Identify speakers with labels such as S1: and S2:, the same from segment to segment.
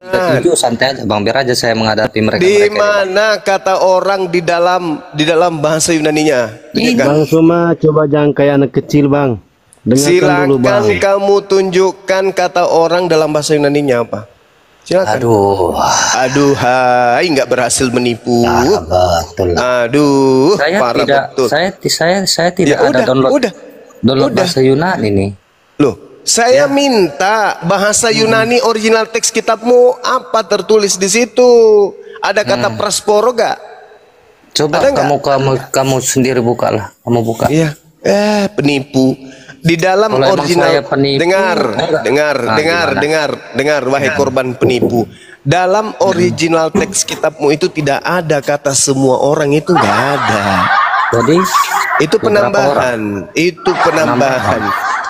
S1: Itu santai aja Bang, biar aja saya menghadapi mereka.
S2: Di mana kata orang di dalam bahasa Yunaninya?
S3: Bang Suma, coba jangan kayak anak kecil Bang. Dengarkan dulu Bang.
S2: Silakan kamu tunjukkan kata orang dalam bahasa Yunaninya apa? Silakan. Aduh, hai, nggak berhasil menipu.
S1: Betul.
S2: Aduh,
S1: Saya
S2: parah
S1: tidak,
S2: betul.
S1: saya tidak
S2: Ya,
S1: ada download bahasa Yunani nih.
S2: Loh, saya minta bahasa Yunani original teks kitabmu apa tertulis di situ? Ada kata prasporo gak?
S1: Coba kamu sendiri bukalah, kamu buka.
S2: Iya. Penipu. Di dalam
S1: Kalau
S2: original,
S1: penipu,
S2: dengar, wahai korban penipu. Dalam original teks kitabmu itu tidak ada kata semua orang, itu nggak ada.
S1: Jadi
S2: itu penambahan,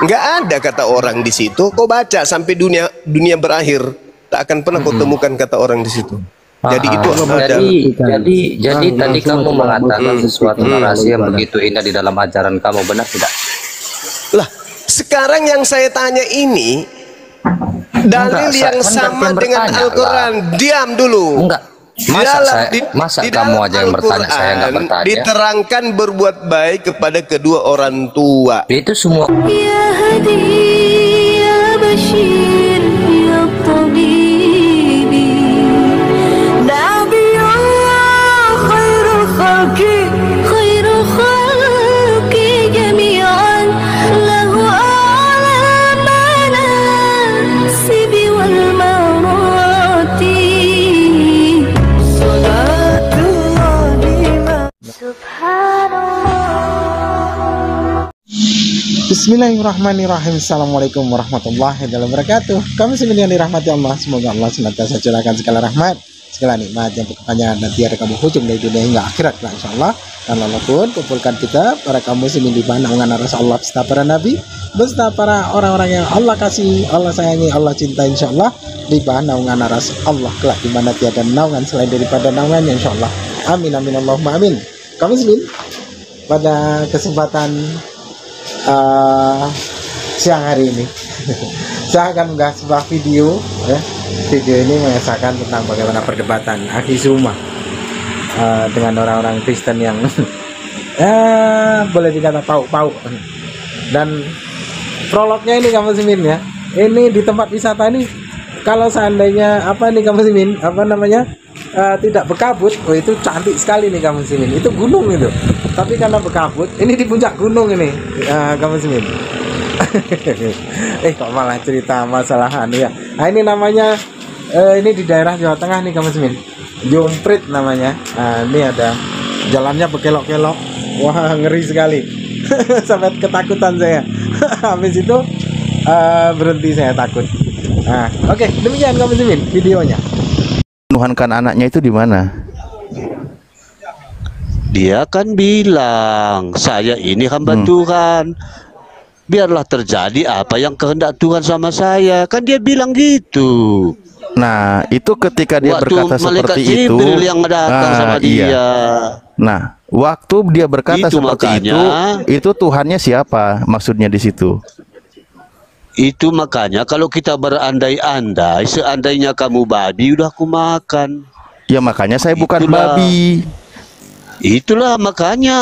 S2: nggak ada kata orang di situ. Kau baca sampai dunia berakhir, tak akan pernah kau temukan kata orang di situ. Jadi itu
S1: jadi tadi kamu mengatakan sesuatu narasi yang begitu indah di dalam ajaran kamu, benar tidak?
S2: Lah, sekarang yang saya tanya ini dalil yang sama dengan Al-Quran. Diam dulu.
S1: Enggak. Masa kamu aja yang bertanya, saya nggak bertanya?
S2: Diterangkan berbuat baik kepada kedua orang tua.
S1: Itu semua.
S4: Ya Hadi, ya Bashir, ya Tabibi, Nabiullah, khairul khalqi, khairul khalqi jami'an, lahu a'la manasibi wal marati.
S5: Bismillahirrahmanirrahim. Assalamualaikum warahmatullahi wabarakatuh. Kami semua yang dirahmati Allah, semoga Allah senantiasa curahkan segala rahmat, segala nikmat yang berkepanjangan dan tiada kamu hujung dari dunia hingga akhirat, insyaallah. Dan Allah pun kumpulkan kita para kaum muslimin di bawah naungan Rasul Allah beserta para nabi, beserta para orang-orang yang Allah kasih, Allah sayangi, Allah cinta, insyaallah di bawah naungan Rasul Allah kelak di mana tiada naungan selain daripada naungannya, insyaallah. Amin amin Allahumma amin. Kaum muslimin, pada kesempatan siang hari ini saya akan mengunggah sebuah video ya. Video ini mengisahkan tentang bagaimana perdebatan Akhizuma dengan orang-orang Kristen yang boleh dikata pauk-pauk. Dan prolognya ini kamu muslimin ya, ini di tempat wisata ini, kalau seandainya tidak berkabut, itu cantik sekali nih kamu muslimin. Itu gunung itu, tapi karena berkabut, ini di puncak gunung ini kamu muslimin. Kok malah cerita masalah ya. Nah, ini namanya ini di daerah Jawa Tengah nih kamu muslimin, Jomprit namanya. Nah, ini ada jalannya berkelok-kelok, wah ngeri sekali. Sampai ketakutan saya. Habis itu berhenti saya takut. Nah, oke, demikian kamu muslimin videonya.
S6: Menuhankan anaknya itu di mana?
S7: Dia kan bilang, saya ini hamba Tuhan, biarlah terjadi apa yang kehendak Tuhan sama saya. Kan dia bilang gitu.
S6: Nah, itu ketika dia berkata seperti itu,
S7: yang datang sama dia.
S6: Nah, waktu dia berkata
S7: itu
S6: seperti itu Tuhannya siapa? Maksudnya di situ.
S7: Itu makanya kalau kita berandai-andai, seandainya kamu babi, udah aku makan.
S6: Ya makanya saya bukan babi.
S7: Itulah makanya.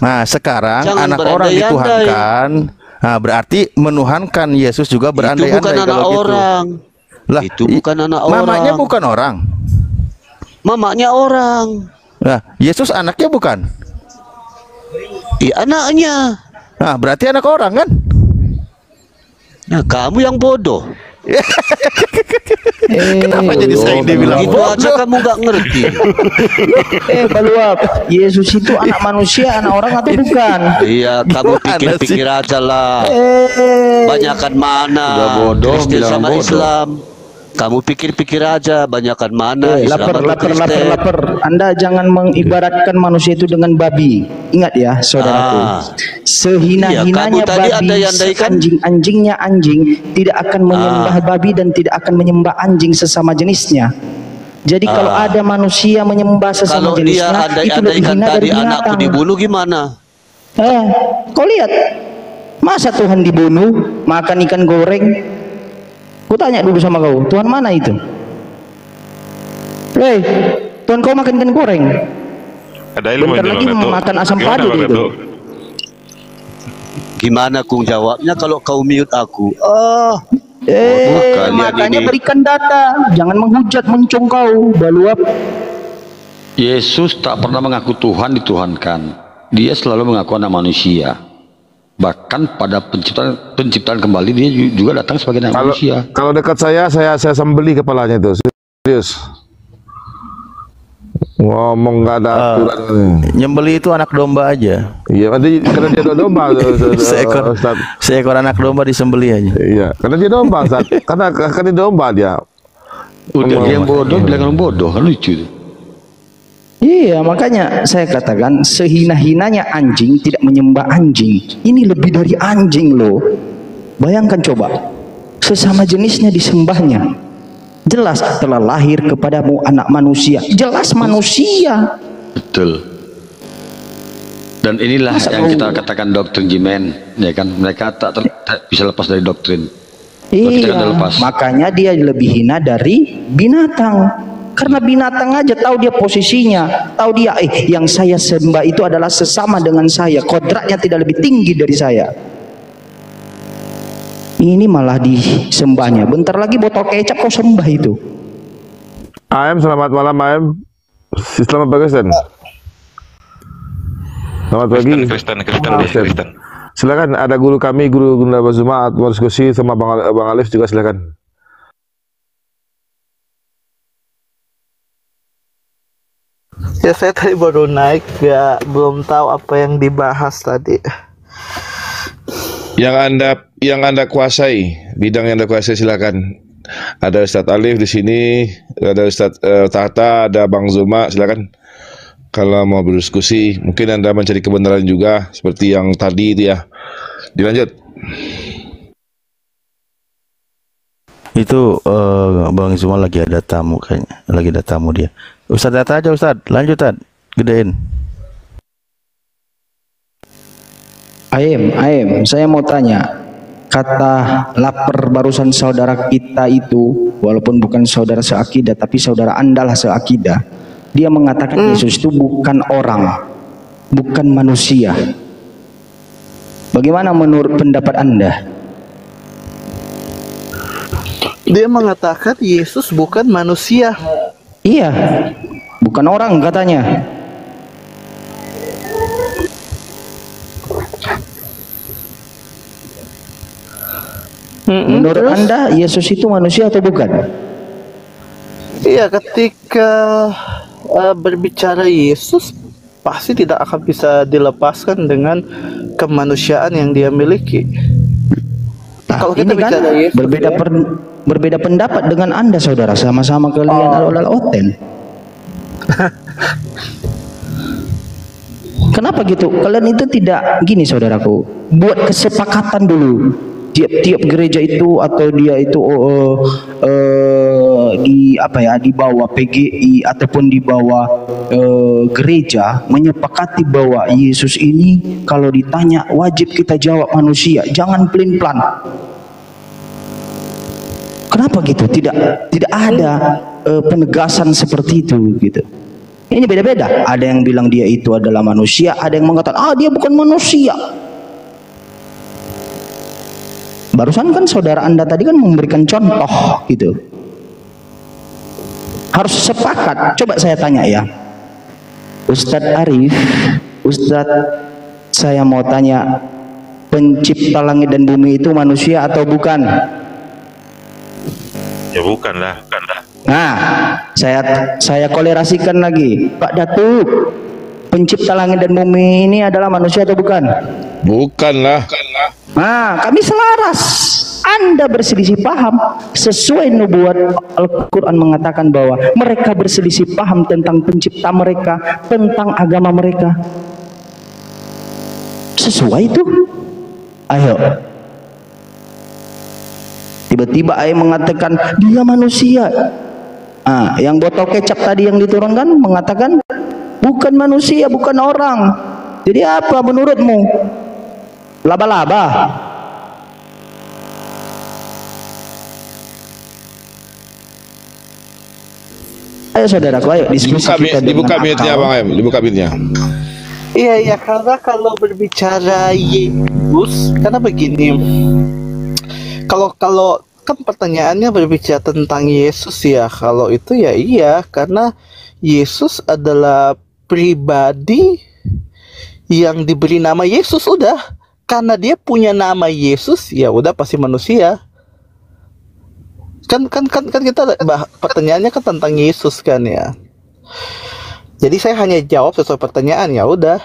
S6: Nah, sekarang anak orang dituhankan. Nah, berarti menuhankan Yesus juga berandai-andai.
S7: Itu bukan anak orang.
S6: Lah,
S7: itu bukan anak orang.
S6: Mamanya bukan orang.
S7: Mamanya orang.
S6: Nah, Yesus anaknya bukan?
S7: Iya, anaknya.
S6: Nah, berarti anak orang kan?
S7: Nah, kamu yang bodoh.
S6: Kenapa jadi saya dibilang
S7: itu
S6: bodoh?
S7: aja kamu nggak ngerti.
S8: Baluap, Yesus itu anak manusia, anak orang atau bukan?
S7: Iya, kamu pikir-pikir aja lah. Banyakan mana Kristen sama Islam? Kamu pikir-pikir aja, banyakan mana Islam atau Kristen?
S8: Lapar. Anda jangan mengibaratkan manusia itu dengan babi. Ingat ya, saudaraku. Sehina-hinanya babi, anjing-anjingnya anjing, tidak akan menyembah babi dan tidak akan menyembah anjing sesama jenisnya. Jadi kalau ada manusia menyembah sesama jenisnya, itu lebih hina dari binatang.
S7: Anakku dibunuh gimana?
S8: Kau lihat, masa Tuhan dibunuh, makan ikan goreng? Ku tanya dulu sama kau, Tuhan mana itu? Hei, tuan kau makan ikan goreng.
S9: Ada ilmu
S8: Bentar
S9: itu,
S8: lagi
S9: Bang Datuk.
S8: makan asam
S9: Gimana,
S8: padu
S9: Bang
S8: dia itu.
S9: Datuk?
S7: Gimana kung jawabnya kalau kau mute aku? Oh, kalian
S8: makanya
S7: ini.
S8: berikan data, jangan menghujat mencong kau, baluap.
S10: Yesus tak pernah mengaku Tuhan dituhankan. Dia selalu mengaku anak manusia. Bahkan pada penciptaan kembali dia juga datang sebagai anak manusia.
S9: Kalau dekat saya sembeli kepalanya itu. Serius. Ngomong nggak ada aturan.
S6: Nyembeli itu anak domba aja.
S9: Iya, nanti karena dia domba.
S6: Seekor anak domba disembeli aja.
S9: Iya, karena dia domba, Ustaz. Karena dia domba dia.
S10: Udah dia yang bodoh bilang orang bodoh, kan lucu itu.
S8: Iya, makanya saya katakan sehina-hinanya anjing tidak menyembah anjing. Ini lebih dari anjing loh. Bayangkan coba, sesama jenisnya disembahnya. Jelas telah lahir kepadamu anak manusia. Jelas manusia.
S10: Betul. Dan inilah yang kita katakan doktrin Jimen, ya kan? Mereka tak bisa lepas dari doktrin.
S8: Iya, makanya dia lebih hina dari binatang. Karena binatang aja tahu dia posisinya, tahu dia yang saya sembah itu adalah sesama dengan saya, kodratnya tidak lebih tinggi dari saya. Ini malah disembahnya. Bentar lagi botol kecap kau sembah itu.
S9: AM, selamat malam AM. Selamat pagi, Kristen. Selamat pagi. Kristen. Silakan, ada guru kami, Guru Gunda Bazuma, mau diskusi sama Bang Alif juga, silakan.
S11: Ya, saya tadi baru naik, belum tahu apa yang dibahas tadi.
S9: Yang anda kuasai, bidang yang anda kuasai, silakan. Ada Ustadz Alif di sini, ada Ustadz Tahta, ada Bang Zuma, silakan. Kalau mau berdiskusi, mungkin anda mencari kebenaran juga, seperti yang tadi itu ya. Dilanjut.
S6: Itu Bang Zuma lagi ada tamu kayaknya, lagi ada tamu dia. Ustadz data aja Ustadz, lanjut Ustadz, gedein.
S8: Aim, saya mau tanya, kata lapar barusan saudara kita itu, walaupun bukan saudara seakidah, tapi saudara Anda lah seakidah, dia mengatakan Yesus itu bukan orang, bukan manusia. Bagaimana menurut pendapat Anda?
S11: Dia mengatakan Yesus bukan manusia.
S8: Iya, bukan orang katanya. Menurut Anda Yesus itu manusia atau bukan?
S11: Iya, ketika berbicara Yesus pasti tidak akan bisa dilepaskan dengan kemanusiaan yang dia miliki. Kalau kita
S8: ini kan
S11: bicara Yesus,
S8: berbeda pendapat dengan Anda saudara, sama-sama kalian al-oten. Kenapa gitu? Kalian itu tidak gini saudaraku, buat kesepakatan dulu. Tiap gereja itu atau dia itu di bawah PGI ataupun di bawah gereja menyepakati bahwa Yesus ini kalau ditanya wajib kita jawab manusia, jangan pelin-pelan. Kenapa gitu? Tidak ada penegasan seperti itu gitu. Ini beda-beda. Ada yang bilang dia itu adalah manusia, ada yang mengatakan dia bukan manusia. Barusan kan saudara Anda tadi kan memberikan contoh gitu. Harus sepakat. Coba saya tanya ya, Ustadz Arif, Ustadz, saya mau tanya, pencipta langit dan bumi itu manusia atau bukan?
S9: Ya bukan lah.
S8: Nah, saya kolerasikan lagi, Pak Datuk, pencipta langit dan bumi ini adalah manusia atau bukan?
S9: Bukan lah.
S8: Nah, kami selaras. Anda berselisih paham. Sesuai nubuat Al-Quran mengatakan bahwa mereka berselisih paham tentang pencipta mereka, tentang agama mereka. Sesuai itu. Ayo. Tiba-tiba ayah mengatakan dia manusia. Yang botol kecap tadi yang diturunkan mengatakan bukan manusia, bukan orang. Jadi apa menurutmu? Laba-laba. Ayo saudaraku, ayo diskusi kita
S9: Dibuka
S8: dengan
S9: mute-nya
S8: akal.
S9: Bang Em, dibuka mute-nya.
S11: Iya, karena kalau berbicara Yesus, karena begini, kalau kan pertanyaannya berbicara tentang Yesus ya, kalau itu ya iya, karena Yesus adalah pribadi yang diberi nama Yesus, udah, karena dia punya nama Yesus, ya udah pasti manusia. Kan kita pertanyaannya kan tentang Yesus kan ya. Jadi saya hanya jawab sesuai pertanyaan, ya udah.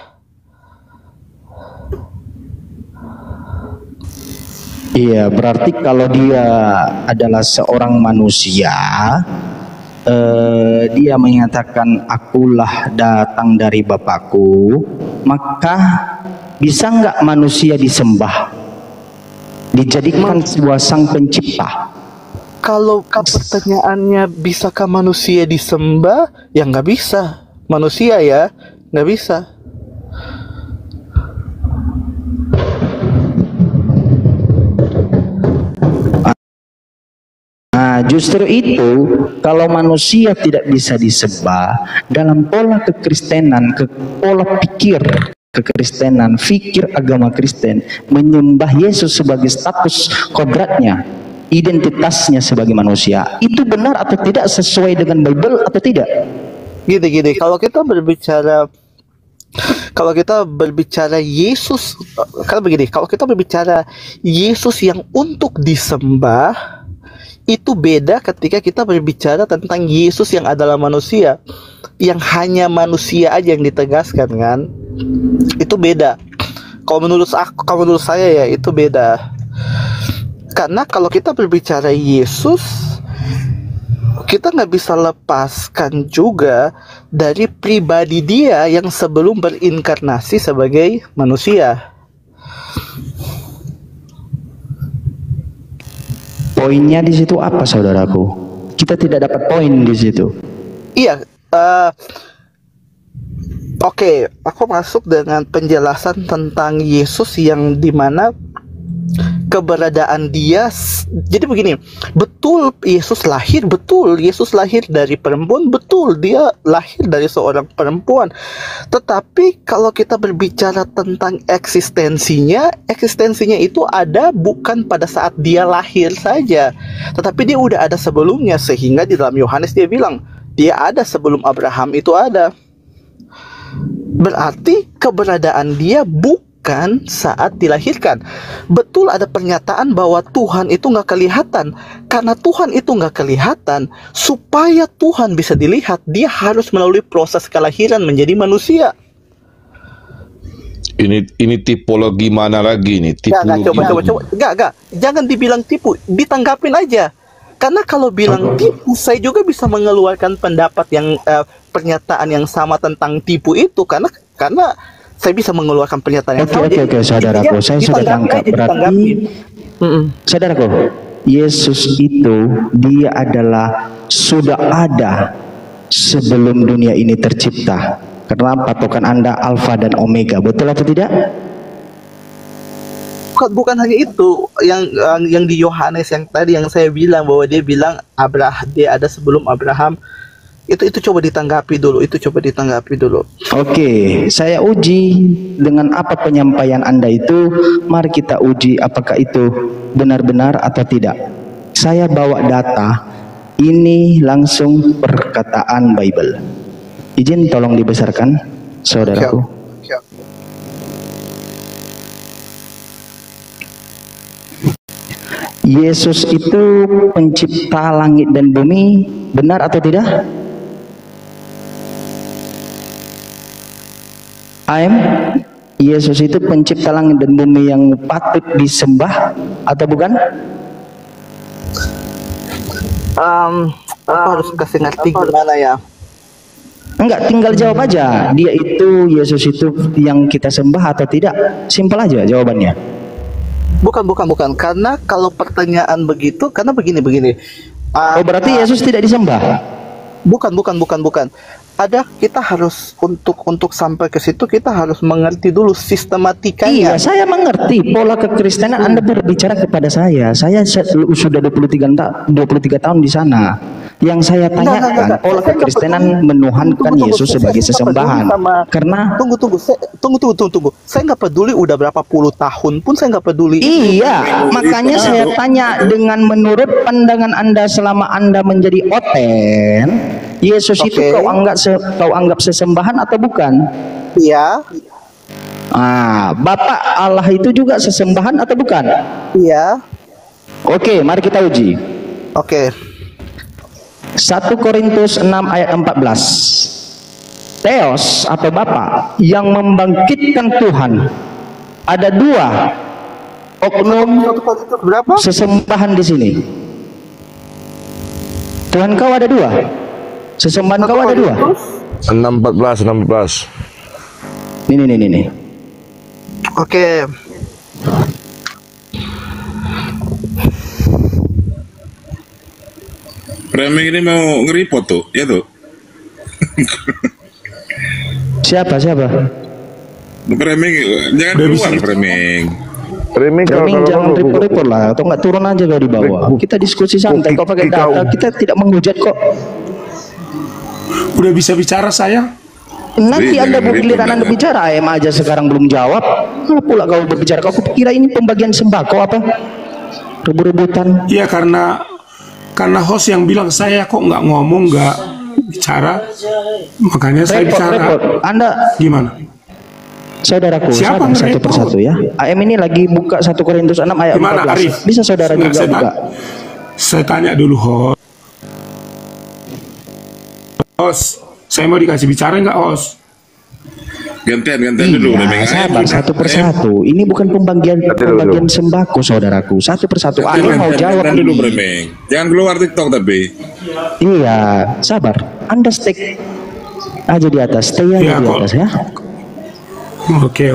S8: Iya, berarti kalau dia adalah seorang manusia, dia menyatakan akulah datang dari Bapakku, maka bisa nggak manusia disembah, dijadikan sebuah sang pencipta?
S11: Kalau pertanyaannya bisakah manusia disembah, ya nggak bisa. Manusia ya nggak bisa.
S8: Nah, justru itu kalau manusia tidak bisa disembah dalam pola kekristenan, pola pikir kekristenan, fikir agama Kristen, menyembah Yesus sebagai status kodratnya, identitasnya sebagai manusia, itu benar atau tidak sesuai dengan Bible atau tidak?
S11: Gini, kalau kita berbicara Yesus, kalau kita berbicara Yesus yang untuk disembah, itu beda ketika kita berbicara tentang Yesus yang adalah manusia, yang hanya manusia aja yang ditegaskan kan, itu beda. Kalau menurut saya ya itu beda. Karena kalau kita berbicara Yesus, kita nggak bisa lepaskan juga dari pribadi dia yang sebelum berinkarnasi sebagai manusia.
S8: Poinnya di situ apa, saudaraku? Kita tidak dapat poin di situ.
S11: Iya, oke, aku masuk dengan penjelasan tentang Yesus yang dimana keberadaan dia. Jadi begini, betul Yesus lahir dari perempuan, betul dia lahir dari seorang perempuan. Tetapi kalau kita berbicara tentang eksistensinya itu ada bukan pada saat dia lahir saja, tetapi dia udah ada sebelumnya, sehingga di dalam Yohanes dia bilang dia ada sebelum Abraham itu ada. Berarti keberadaan dia bukan saat dilahirkan. Betul ada pernyataan bahwa Tuhan itu nggak kelihatan. Karena Tuhan itu nggak kelihatan, supaya Tuhan bisa dilihat, dia harus melalui proses kelahiran menjadi manusia.
S9: Ini tipologi mana lagi nih? Tipologi.
S11: Enggak. Jangan dibilang tipu, ditanggapin aja. Karena kalau bilang tipu, saya juga bisa mengeluarkan pendapat yang pernyataan yang sama tentang tipu itu, karena saya bisa mengeluarkan pernyataan yang sama.
S8: Oke, saudaraku, saya sudah tangkap. Berarti, saudaraku, Yesus itu dia adalah sudah ada sebelum dunia ini tercipta. Karena patokan Anda Alfa dan Omega, betul atau tidak?
S11: Bukan hanya itu, yang di Yohanes yang tadi yang saya bilang bahwa dia bilang dia ada sebelum Abraham. Itu coba ditanggapi dulu,
S8: Oke, saya uji dengan apa penyampaian Anda itu. Mari kita uji apakah itu benar-benar atau tidak. Saya bawa data, ini langsung perkataan Bible. Izin tolong dibesarkan, saudaraku. Yesus itu pencipta langit dan bumi, benar atau tidak? Yesus itu pencipta langit dan bumi yang patut disembah atau bukan?
S11: Aku harus kasih ngerti gimana ya?
S8: Enggak, tinggal jawab aja. Yesus itu yang kita sembah atau tidak? Simpel aja jawabannya.
S11: Bukan. Karena kalau pertanyaan begitu, karena begini.
S8: Berarti Yesus tidak disembah?
S11: Bukan. Kita harus untuk sampai ke situ kita harus mengerti dulu sistematikanya.
S8: Iya, saya mengerti pola kekristenan. Anda berbicara kepada saya. Saya sudah 23 tahun di sana. Yang saya tanyakan, pola kekristenan menuhankan Yesus sebagai sesembahan. Karena
S11: Tunggu. Saya nggak peduli udah berapa puluh tahun pun saya nggak peduli.
S8: iya, makanya saya tanya, dengan menurut pandangan Anda selama Anda menjadi oten, Yesus itu kau anggap sesembahan atau bukan?
S11: Iya.
S8: Bapak Allah itu juga sesembahan atau bukan?
S11: Iya.
S8: Oke, mari kita uji.
S11: Oke.
S8: 1 Korintus 6 ayat 14. Theos atau Bapa yang membangkitkan Tuhan. Ada dua oknum sesembahan di sini. Tuhan kau ada dua. Sesembahan kau ada dua.
S9: 6:14.
S8: Ini.
S11: Oke.
S12: Remeng ini mau ngeripot tuh, ya tuh.
S8: Siapa?
S12: Remeng, jangan keluar Remeng.
S9: Remeng
S8: jangan repot-repot lah, atau nggak turun aja kau di bawah. Kita diskusi santai. Kau pakai data, kita tidak menghujat kok.
S13: Udah bisa bicara saya?
S8: Nanti Anda giliran Anda bicara, AM aja sekarang belum jawab. Kalau pula kau berbicara, kau kira ini pembagian sembako apa? Rebut-rebutan.
S13: Iya, karena host yang bilang saya kok nggak ngomong, nggak bicara, makanya saya bicara.
S8: Anda
S13: gimana?
S8: Saudaraku,
S13: siapa
S8: satu persatu ya. AM ini lagi buka 1 Korintus 6 ayat 14.
S13: Arif?
S8: Bisa saudara juga buka.
S13: Saya tanya dulu host, saya mau dikasih bicara nggak host?
S12: Gantian dulu.
S8: Sabar, satu persatu. Ini bukan pembagian sembako, saudaraku. Satu persatu. Anda mau jawab
S12: dulu, Remeng. Jangan keluar TikTok tapi.
S8: Iya, sabar. Anda stay aja di atas, stay aja di atas ya.
S13: Oke.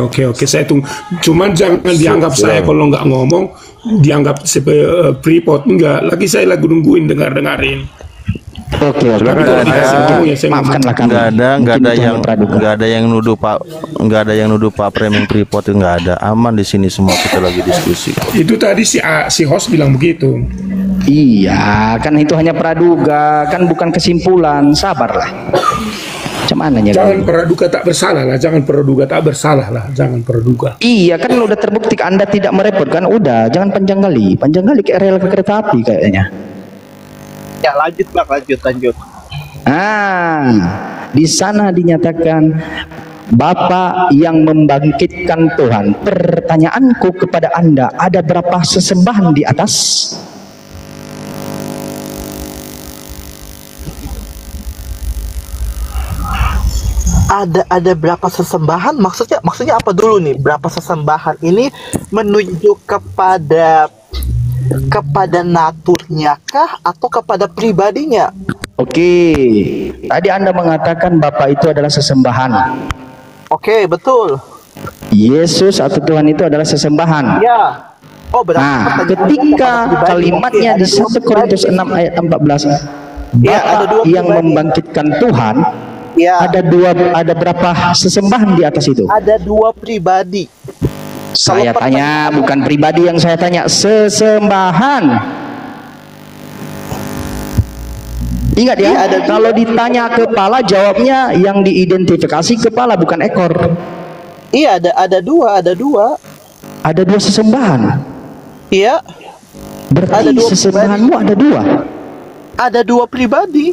S13: Saya tunggu. Cuman jangan dianggap saya kalau nggak ngomong dianggap pripot. Enggak. Lagi saya lagi nungguin dengerin.
S8: Oke. Maafkanlah kami.
S6: Nggak ada yang nuduh Pak Remeng pripot, nggak ada. Aman di sini semua, kita lagi diskusi.
S13: Itu tadi si host bilang begitu.
S8: Iya, kan itu hanya praduga, kan bukan kesimpulan. Sabarlah.
S13: Jangan praduga tak bersalah lah, jangan praduga.
S8: Iya, kan udah terbukti Anda tidak merepotkan, udah, jangan panjang kali kayak rel kereta api kayaknya.
S11: Ya, lanjut.
S8: Di sana dinyatakan Bapa yang membangkitkan Tuhan. Pertanyaanku kepada Anda, ada berapa sesembahan di atas?
S11: Ada berapa sesembahan? Maksudnya apa dulu nih? Berapa sesembahan ini menuju kepada naturnya kah atau kepada pribadinya?
S8: Oke. Tadi Anda mengatakan Bapa itu adalah sesembahan.
S11: Oke, betul.
S8: Yesus atau Tuhan itu adalah sesembahan.
S11: Ya. Oh, berarti
S8: ketika kalimatnya di 1 Korintus 6 ayat 14, Bapa yang membangkitkan Tuhan, ada berapa sesembahan di atas itu?
S11: Ada dua pribadi.
S8: Saya tanya, bukan pribadi yang saya tanya, sesembahan. Ingat ya, kalau ditanya kepala, jawabnya yang diidentifikasi kepala, bukan ekor.
S11: Iya, ada dua.
S8: Ada dua sesembahan.
S11: Iya.
S8: Berarti sesembahanmu ada dua.
S11: Ada dua pribadi.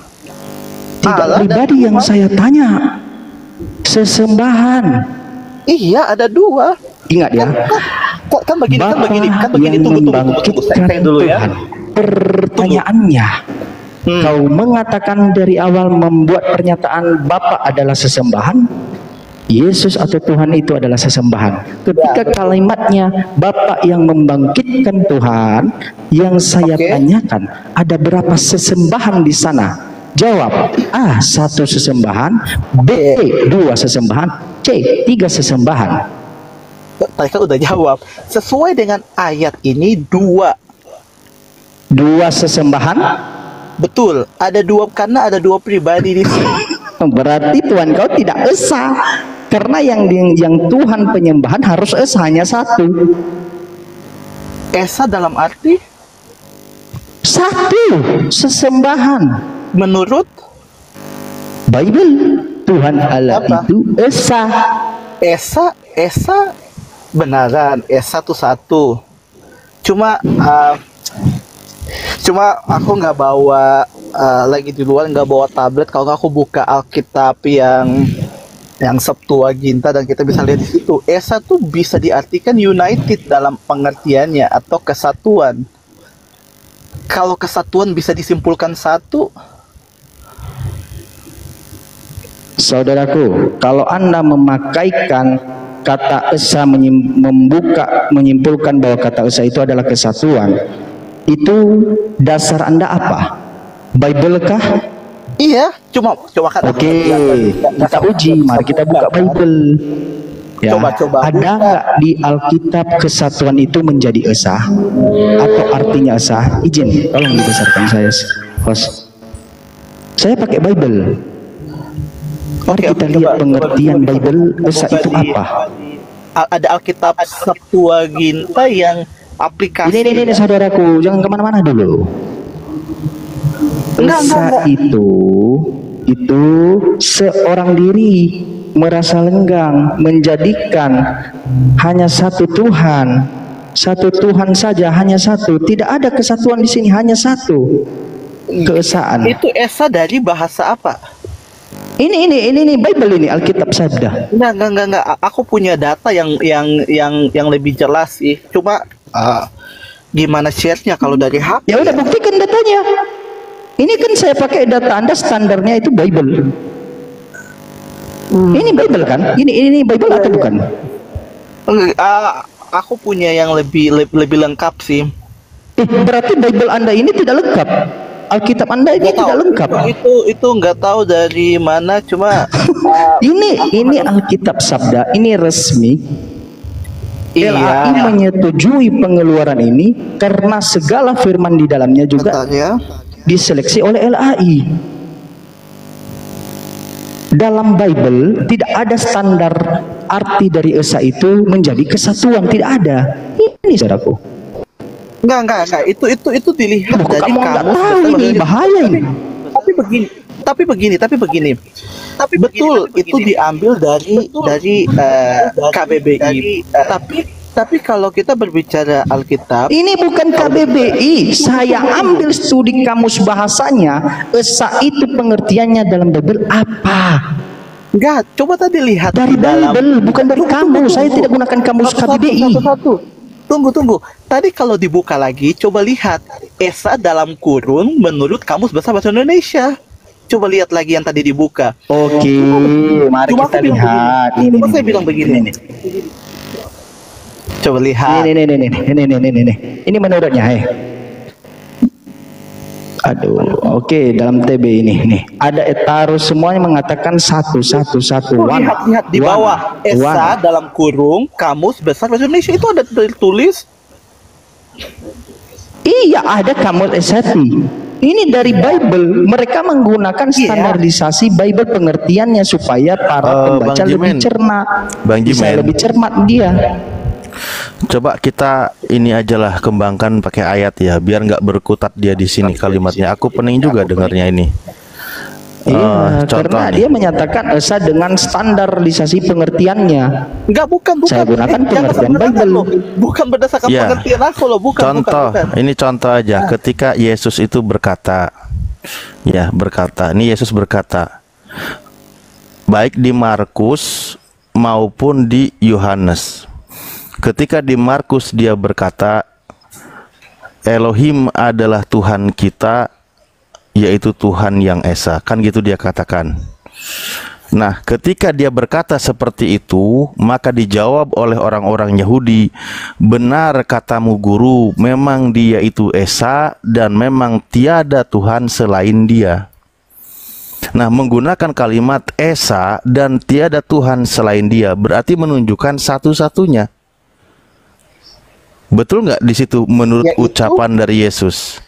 S8: Tidak pribadi yang saya tanya. Sesembahan.
S11: Iya, ada dua.
S8: Ingat ya.
S11: Kan begini. Tunggu. Saya dulu ya.
S8: Pertanyaannya, kau mengatakan dari awal membuat pernyataan Bapa adalah sesembahan, Yesus atau Tuhan itu adalah sesembahan. Ketika kalimatnya Bapa yang membangkitkan Tuhan, yang saya tanyakan, ada berapa sesembahan di sana? Jawab, A, 1 sesembahan, B, 2 sesembahan, C, 3 sesembahan.
S11: Tadi kan udah jawab. Sesuai dengan ayat ini, 2 sesembahan. Betul, karena ada dua pribadi di sini.
S8: Berarti Tuhan kau tidak esa, karena yang Tuhan penyembahan harus esa, hanya 1.
S11: Esa dalam arti
S8: 1 sesembahan.
S11: Menurut
S8: Bible, Tuhan Allah itu Esa.
S11: Esa benaran, Esa tuh satu. Cuma aku nggak bawa lagi di luar, nggak bawa tablet. Kalau nggak aku buka Alkitab yang Septuaginta dan kita bisa lihat di situ. Esa tuh bisa diartikan united dalam pengertiannya atau kesatuan. Kalau kesatuan bisa disimpulkan satu.
S8: Saudaraku, kalau Anda memakaikan kata Esa menyimpulkan bahwa kata Esa itu adalah kesatuan, itu dasar Anda apa? Bible kah?
S11: Iya, cuma kan.
S8: Oke, kita uji. Mari kita buka Bible. Ya,
S11: Coba
S8: ada nggak di Alkitab kesatuan itu menjadi Esa atau artinya Esa? Izin, tolong dibesarkan saya, host. Saya pakai Bible. Mari kita lihat pengertian Bible Esa itu apa.
S11: Ada Alkitab Septuaginta yang aplikasi.
S8: Ini saudaraku, jangan kemana-mana dulu. Esa itu seorang diri, merasa lenggang, menjadikan hanya satu Tuhan saja, hanya satu. Tidak ada kesatuan di sini, hanya satu keesaan.
S11: Itu Esa dari bahasa apa?
S8: Ini Bible, ini Alkitab Sabda.
S11: Enggak. Aku punya data yang lebih jelas sih. Cuma gimana share-nya kalau dari HP?
S8: Ya udah, buktikan datanya. Ini kan saya pakai data Anda, standarnya itu Bible. Ini Bible kan? Ini Bible atau bukan?
S11: Aku punya yang lebih lengkap sih.
S8: Berarti Bible Anda ini tidak lengkap. Alkitab Anda ini tidak lengkap.
S11: Itu nggak tahu dari mana, cuma
S8: ini Alkitab Sabda, ini resmi.
S11: Iya.
S8: LAI menyetujui pengeluaran ini karena segala firman di dalamnya juga diseleksi oleh LAI. Dalam Bible tidak ada standar arti dari Esa itu menjadi kesatuan, tidak ada. Ini saudaraku.
S11: Enggak. Itu dilihat dari
S8: kamu nggak tahu, ini bahaya ini.
S11: Tapi begini. Betul, itu diambil dari KBBI. Tapi kalau kita berbicara Alkitab,
S8: ini bukan KBBI. Saya ambil studi kamus bahasanya. Esa itu pengertiannya dalam Bible apa?
S11: Enggak, coba tadi lihat
S8: dari Bible, bukan dari kamus. Saya tidak gunakan kamus KBBI.
S11: Tunggu. Tadi kalau dibuka lagi, coba lihat Esa dalam kurung menurut Kamus Besar Bahasa Indonesia. Coba lihat lagi yang tadi dibuka.
S8: Oke, mari kita lihat.
S11: Cuma saya bilang begini. Coba lihat.
S8: Ini menurutnya. Aduh, oke, dalam TB ini ada Etarus, semuanya mengatakan satu.
S11: Lihat di bawah Esa dalam kurung Kamus Besar Bahasa Indonesia itu ada tertulis.
S8: Iya, ada Kamus Esati. Ini dari Bible. Mereka menggunakan standarisasi Bible pengertiannya supaya para pembaca lebih cermat. Bisa lebih cermat dia.
S6: Coba kita ini ajalah kembangkan pakai ayat ya, biar nggak berkutat dia di sini kalimatnya. Aku pening juga dengarnya ini.
S8: Iya, karena dia menyatakan Esa dengan standarisasi pengertiannya.
S11: Bukan.
S8: Saya gunakan pengertian Bible.
S11: Bukan berdasarkan pengertian aku loh, bukan.
S6: Contoh, ini contoh aja. Ketika Yesus itu berkata, ini Yesus berkata, baik di Markus maupun di Yohanes. Ketika di Markus dia berkata, Elohim adalah Tuhan kita, yaitu Tuhan yang Esa, kan gitu dia katakan. Nah, ketika dia berkata seperti itu, maka dijawab oleh orang-orang Yahudi, benar katamu guru, memang dia itu Esa dan memang tiada Tuhan selain dia. Nah, menggunakan kalimat Esa dan tiada Tuhan selain dia berarti menunjukkan satu-satunya. Betul nggak di situ menurut ucapan dari Yesus?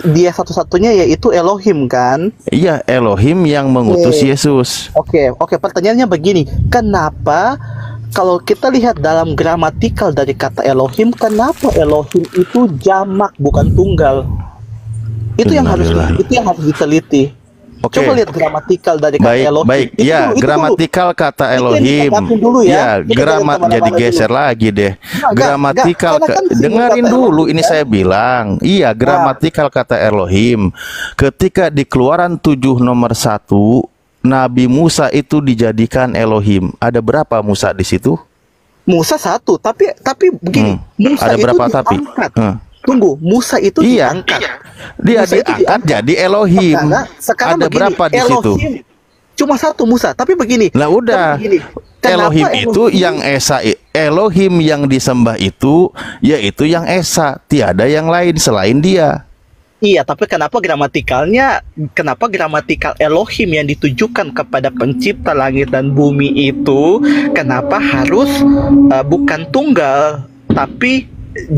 S11: Dia satu-satunya yaitu Elohim kan?
S6: Iya, Elohim yang mengutus Yesus.
S11: Oke, pertanyaannya begini, kenapa kalau kita lihat dalam gramatikal dari kata Elohim, kenapa Elohim itu jamak bukan tunggal? Itu yang harus diteliti.
S6: Oke.
S11: Coba lihat gramatikal dari kata Elohim.
S6: Baik, ya, gramatikal kata Elohim.
S11: Dulu ya.
S6: Jadi geser lagi deh. Gramatikal dengerin dulu ini saya bilang. Iya, gramatikal kata Elohim. Ketika di Keluaran 7 nomor 1, Nabi Musa itu dijadikan Elohim. Ada berapa Musa di situ?
S11: Musa 1, tapi begini, Musa
S6: ada
S11: itu
S6: berapa tapi?
S11: Tunggu, Musa itu diangkat.
S6: Dia diangkat jadi Elohim.
S11: Sekarang
S6: ada
S11: begini,
S6: berapa di situ?
S11: Cuma 1 Musa, tapi begini.
S6: Nah udah, Elohim itu yang Esa, Elohim yang disembah itu, yaitu yang Esa, tiada yang lain selain Dia.
S11: Iya, tapi kenapa gramatikal Elohim yang ditujukan kepada pencipta langit dan bumi itu, kenapa harus bukan tunggal, tapi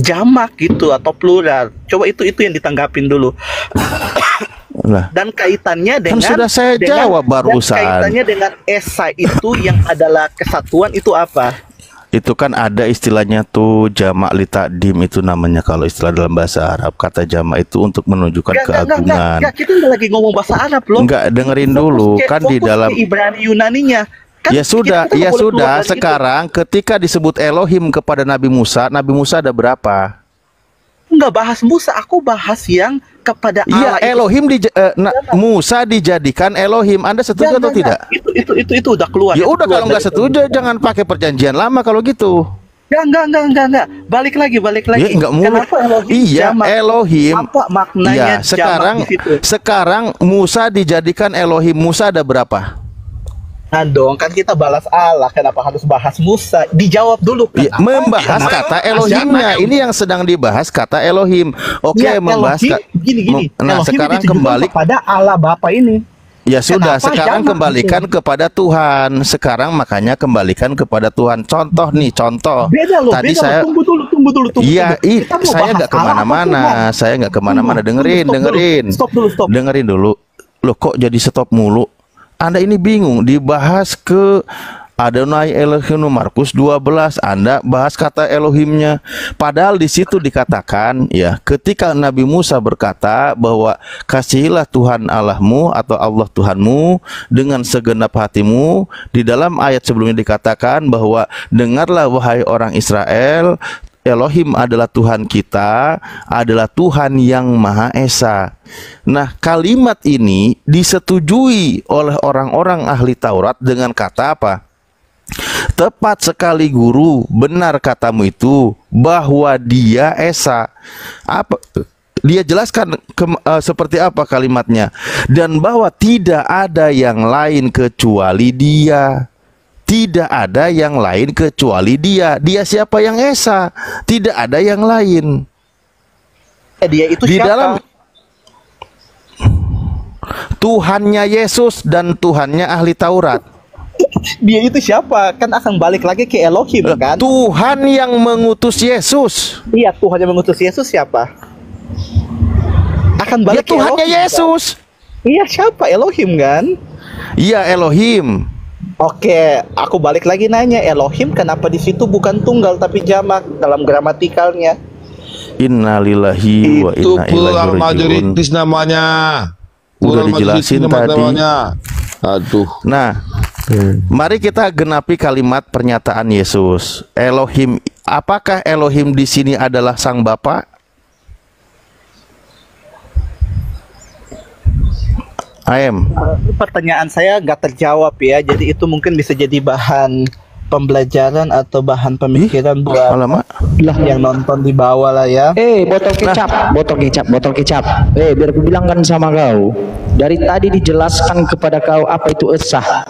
S11: jamak gitu atau plural? Coba itu yang ditanggapin dulu. Dan kaitannya dengan
S6: sudah saya jawab barusan.
S11: Dan kaitannya dengan Esa itu yang adalah kesatuan itu apa?
S6: Itu kan ada istilahnya tuh jamak li takdim, itu namanya kalau istilah dalam bahasa Arab. Kata jamak itu untuk menunjukkan keagungan.
S11: Enggak, kita udah lagi ngomong bahasa Arab loh.
S6: Enggak, dengerin dulu. Kan di dalam
S11: Ibrani Yunaninya. Kan
S6: ya sudah, sekarang ketika disebut Elohim kepada Nabi Musa ada berapa?
S11: Enggak bahas Musa, aku bahas yang kepada Allah.
S6: Iya, Elohim Musa dijadikan Elohim. Anda setuju atau tidak?
S11: Itu udah keluar.
S6: Ya udah, kalau nggak setuju jangan pakai perjanjian lama kalau gitu.
S11: Enggak. Balik lagi.
S6: Ya, enggak mulu. Iya, Elohim.
S11: Apa maknanya?
S6: Ya, sekarang Musa dijadikan Elohim. Musa ada berapa?
S11: Nah dong, kan kita balas Allah, kenapa harus bahas Musa? Dijawab dulu.
S6: Ya, membahas kata Elohimnya. Ini yang sedang dibahas kata Elohim. Oke, membahas
S11: gini.
S6: Nah,
S11: Elohim
S6: sekarang kembali
S11: pada Allah Bapa ini.
S6: Ya sudah, sekarang kembalikan kepada Tuhan. Sekarang makanya kembalikan kepada Tuhan. Contoh.
S11: Beda loh,
S6: Tadi saya
S11: tunggu dulu.
S6: Iya, saya nggak kemana-mana. Dengerin.
S11: Stop dulu.
S6: Dengerin dulu. Loh, kok jadi stop mulu? Anda ini bingung, dibahas ke Adonai Elohim Markus 12, Anda bahas kata Elohimnya. Padahal di situ dikatakan ya, ketika Nabi Musa berkata bahwa kasihilah Tuhan Allahmu atau Allah Tuhanmu dengan segenap hatimu, di dalam ayat sebelumnya dikatakan bahwa dengarlah wahai orang Israel, Elohim adalah Tuhan kita, adalah Tuhan yang Maha Esa. Nah, kalimat ini disetujui oleh orang-orang ahli Taurat dengan kata apa? Tepat sekali guru, benar katamu itu, bahwa Dia Esa. Apa? Dia jelaskan seperti apa kalimatnya, dan bahwa tidak ada yang lain kecuali Dia. Tidak ada yang lain kecuali Dia. Dia siapa yang Esa? Tidak ada yang lain.
S11: Dia itu
S6: di
S11: siapa?
S6: Dalam Tuhannya Yesus dan Tuhannya ahli Taurat.
S11: Dia itu siapa? Kan akan balik lagi ke Elohim kan?
S6: Tuhan yang mengutus Yesus.
S11: Iya, Tuhan yang mengutus Yesus siapa? Akan balik ke
S6: Tuhannya
S11: Elohim,
S6: Yesus
S11: kan? Iya, siapa? Elohim kan?
S6: Iya, Elohim.
S11: Oke, aku balik lagi nanya, Elohim kenapa di situ bukan tunggal tapi jamak dalam gramatikalnya?
S6: Innalillahi wa
S9: Itu
S6: inna ilaihi
S9: plural
S6: raji'un.
S9: majoritis namanya.
S6: Udah
S9: Plural
S6: dijelasin
S9: majoritis
S6: tadi.
S9: namanya. Aduh.
S6: Nah, mari kita genapi kalimat pernyataan Yesus. Elohim, apakah Elohim di sini adalah Sang Bapa?
S11: Pertanyaan saya nggak terjawab ya, jadi itu mungkin bisa jadi bahan pembelajaran atau bahan pemikiran buat yang nonton di bawah lah ya.
S8: Botol kecap. Biar aku bilangkan sama kau. Dari tadi dijelaskan kepada kau apa itu Esa.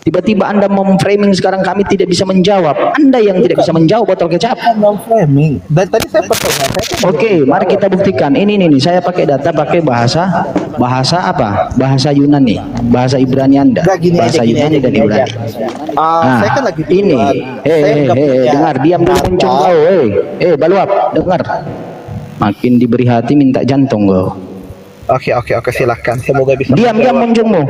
S8: Tiba-tiba Anda memframing sekarang kami tidak bisa menjawab. Anda yang tidak bisa menjawab, botol kecap.
S11: Memframing. Dan tadi saya pertanyaan.
S8: Oke, mari kita buktikan. Ini nih, saya pakai data, pakai bahasa apa? Bahasa Yunani, bahasa Ibrani Anda. Bahasa Yunani dan Ibrani.
S11: Saya kan lagi
S8: ini. Dengar, diam dulu muncung kau. Baluap, dengar. Makin diberi hati minta jantung kau.
S11: Oke, silahkan. Semoga bisa.
S8: Diam muncungmu.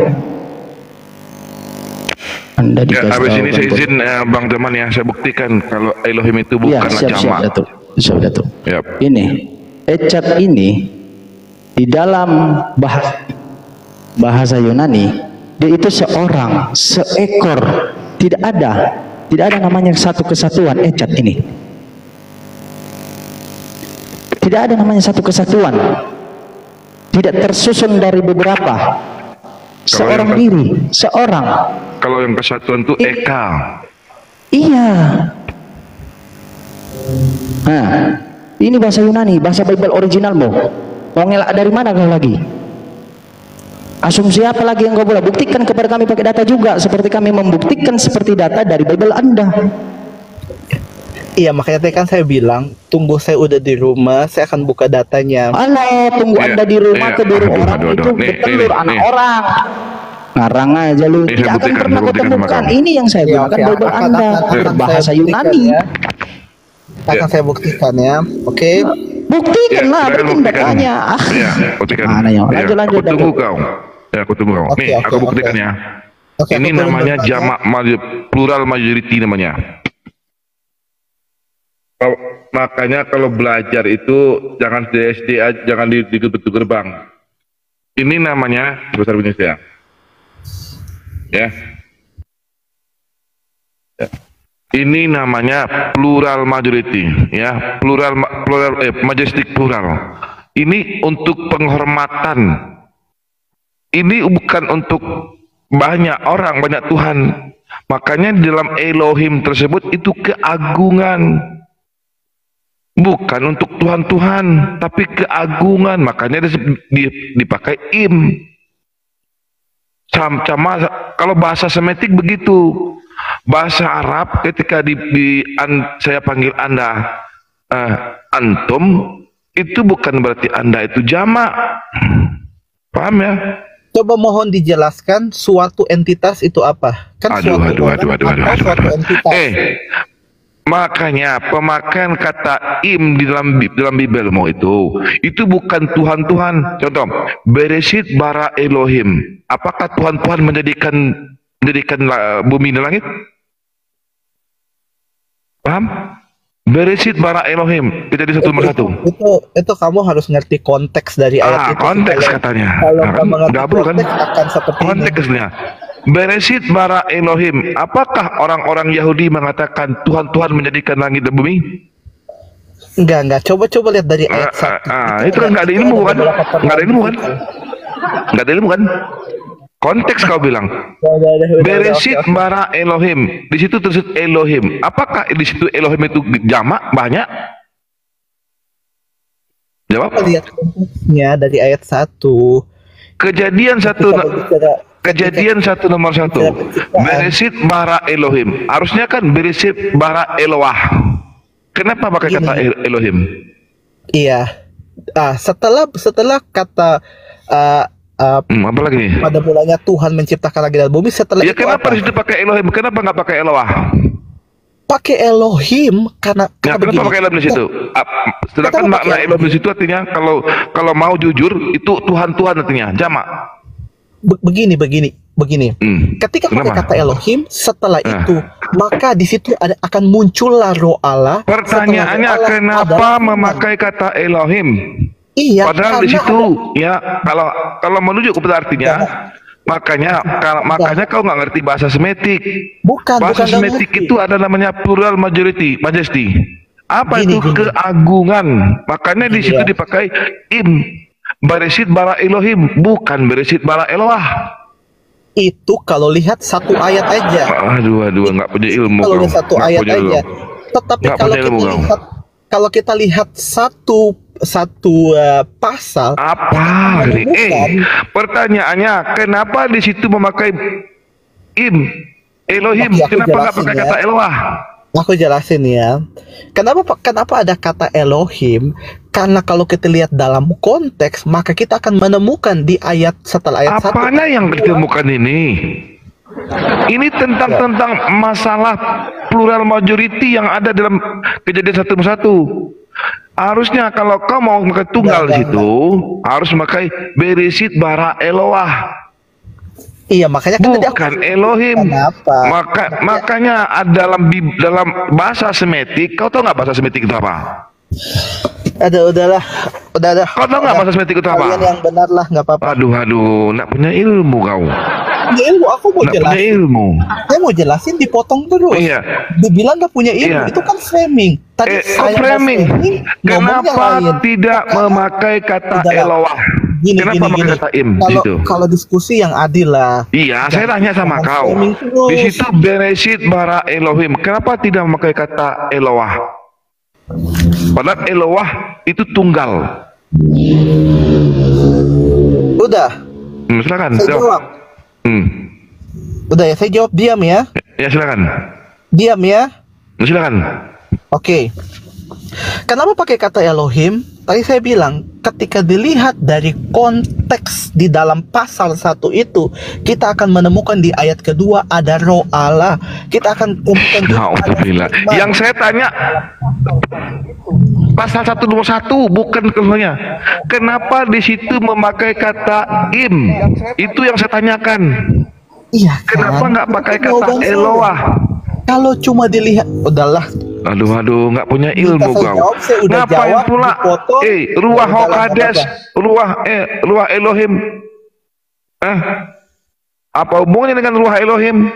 S8: Anda
S9: habis ini saya izin Bang Zaman ya, saya buktikan kalau Elohim itu bukanlah jamak.
S8: Siap, Datuk. Yep. Ini Echat ini di dalam bahasa Yunani, dia itu seorang, seekor, tidak ada namanya satu kesatuan. Cat ini tidak ada namanya satu kesatuan, tidak tersusun dari beberapa, seorang diri, seorang.
S9: Kalau yang kesatuan itu Eka.
S8: Iya. Nah, ini bahasa Yunani, bahasa Bible originalmu. Mau ngelak dari mana kau lagi? Asumsi apa lagi yang kau boleh? Buktikan kepada kami pakai data juga, seperti kami membuktikan seperti data dari Bible Anda.
S11: Iya, makanya tadi kan saya bilang, tunggu saya udah di rumah, saya akan buka datanya.
S8: Alah, tunggu Anda di rumah, keburu orang itu bertelur anak orang. Ngarang aja lu, tidak akan pernah ketemukan. Ini yang saya gunakan Bible Anda, berbahasa Yunani.
S11: Akan saya buktikan ya, oke?
S8: Buktikan lah, bikin datanya. Mana yang lanjut.
S9: Aku tunggu kau. Ya, aku tunggu kau. Nih, aku buktikan ya. Ini namanya jamak plural majority namanya. Makanya kalau belajar itu jangan di SD, jangan di pintu gerbang. Ini namanya bahasa Indonesia. Ya. Ini namanya plural majority, ya, majestic plural. Ini untuk penghormatan. Ini bukan untuk banyak orang, banyak Tuhan. Makanya di dalam Elohim tersebut itu keagungan. Bukan untuk Tuhan-Tuhan, tapi keagungan. Makanya dipakai im. Sama kalau bahasa Semitik begitu. Bahasa Arab ketika saya panggil Anda antum, itu bukan berarti Anda itu jamak. Paham ya?
S11: Coba mohon dijelaskan suatu entitas itu apa? Kan
S9: Aduh.
S11: suatu entitas.
S9: Makanya pemakaian kata im di dalam Bibelmu itu bukan Tuhan-Tuhan. Contoh, Bereshit bara Elohim. Apakah Tuhan-Tuhan menjadikan bumi dan langit? Paham? Bereshit bara Elohim, Kejadian 1:1.
S11: Itu kamu harus ngerti konteks dari ayat itu.
S9: Konteks katanya.
S11: Kalau kamu ngerti
S9: Gabung kan?
S11: konteks akan seperti
S9: Konteksnya. Bereshit bara Elohim. Apakah orang-orang Yahudi mengatakan Tuhan menjadikan langit dan bumi?
S11: Enggak. Coba lihat dari ayat 1.
S9: Itu kan nggak ada ilmu kan? Nggak ada ilmu kan? Konteks kau bilang. Bereshit bara Elohim. Di situ terus Elohim. Apakah di situ Elohim itu jamak banyak? Jawab.
S11: Lihat konteksnya dari ayat 1.
S9: Kejadian 1 nomor 1. Bereshit bara Elohim. Harusnya kan Bereshit bara Eloah. Kenapa pakai kata Elohim?
S11: Iya. Setelah kata
S9: apa lagi nih?
S11: Pada mulanya Tuhan menciptakan langit dan bumi. Setelah
S9: ya,
S11: itu
S9: kenapa di situ pakai Elohim? Kenapa nggak pakai Eloah?
S11: Pakai Elohim karena
S9: kenapa pakai Elohim di situ? Sedangkan makna Elohim di situ artinya kalau mau jujur itu Tuhan artinya jamak.
S11: Begini. Ketika pakai kata Elohim, setelah itu maka di situ akan muncullah roh Allah.
S9: Pertanyaannya kenapa memakai kata Elohim?
S11: Iya.
S9: Padahal di situ ya kalau menuju kepada artinya, makanya kau nggak ngerti bahasa Semitik. Bahasa Semitik itu ada namanya plural majority, majesty. Apa itu keagungan? Makanya di situ dipakai im. Bereshit bara Elohim, bukan Bereshit bara Eloah.
S11: Itu kalau lihat satu ayat aja.
S9: Aduh, nggak punya ilmu.
S11: Kalau lihat satu ayat aja. Tetapi kalau kita lihat satu pasal.
S9: Apa? Pertanyaannya, kenapa di situ memakai im Elohim? Kenapa nggak pakai kata Eloah?
S11: Aku jelasin ya. Kenapa ada kata Elohim? Karena kalau kita lihat dalam konteks, maka kita akan menemukan di ayat setelah ayat 1.
S9: Apanya yang ditemukan ini? Ini tentang masalah plural majority yang ada dalam Kejadian 1:1. Harusnya kalau kau mau memakai tunggal di situ, harus memakai Bereshit bara Eloah.
S11: Iya, makanya kan
S9: bukan Elohim. Makanya dalam bahasa Semitik, kau tahu nggak bahasa Semitik itu apa?
S11: udahlah.
S9: Kau tahu nggak masa semetik itu apa?
S11: Kalian yang benar lah, nggak apa-apa.
S9: Aduh, nak punya ilmu kau.
S11: Punya ilmu, aku mau
S9: Nak
S11: jelasin.
S9: punya ilmu.
S11: Saya mau jelasin, dipotong terus.
S9: Iya.
S11: Dibilang nggak punya ilmu,
S9: Iya.
S11: itu kan framing. Tadi
S9: Kok framing?
S11: ngomongnya
S9: Kenapa
S11: lain.
S9: tidak memakai kata Elowah? Kenapa pakai kata im di situ?
S11: Kalau diskusi yang adil lah.
S9: Iya, saya tanya sama kau.
S11: framing terus.
S9: Di situ Bereshit bara Elohim. Kenapa tidak memakai kata Elowah? Padahal Elowah itu tunggal.
S11: Udah.
S9: Silakan.
S11: Saya jawab. Udah ya, saya jawab diam ya.
S9: Ya silakan.
S11: Diam ya.
S9: Silakan.
S11: Oke. Kenapa pakai kata Elohim? Tadi saya bilang, ketika dilihat dari konteks di dalam pasal 1 itu, kita akan menemukan di ayat kedua ada roh Allah. Kita akan temukan
S9: Alhamdulillah. Yang saya tanya pasal 1 nomor 1, bukan keluarnya. Kenapa di situ memakai kata im? Itu yang saya tanyakan.
S11: Iya.
S9: Kenapa nggak pakai kata Eloah?
S11: Kalau cuma dilihat, udahlah.
S9: Aduh, nggak punya ilmu
S11: Saya
S9: kau.
S11: jawab, saya udah
S9: Ngapain
S11: jawab,
S9: pula?
S11: dipotong.
S9: Ruah
S11: Udahlah,
S9: Hokades,
S11: nggak
S9: ruah Elohim. Apa hubungannya dengan ruah Elohim?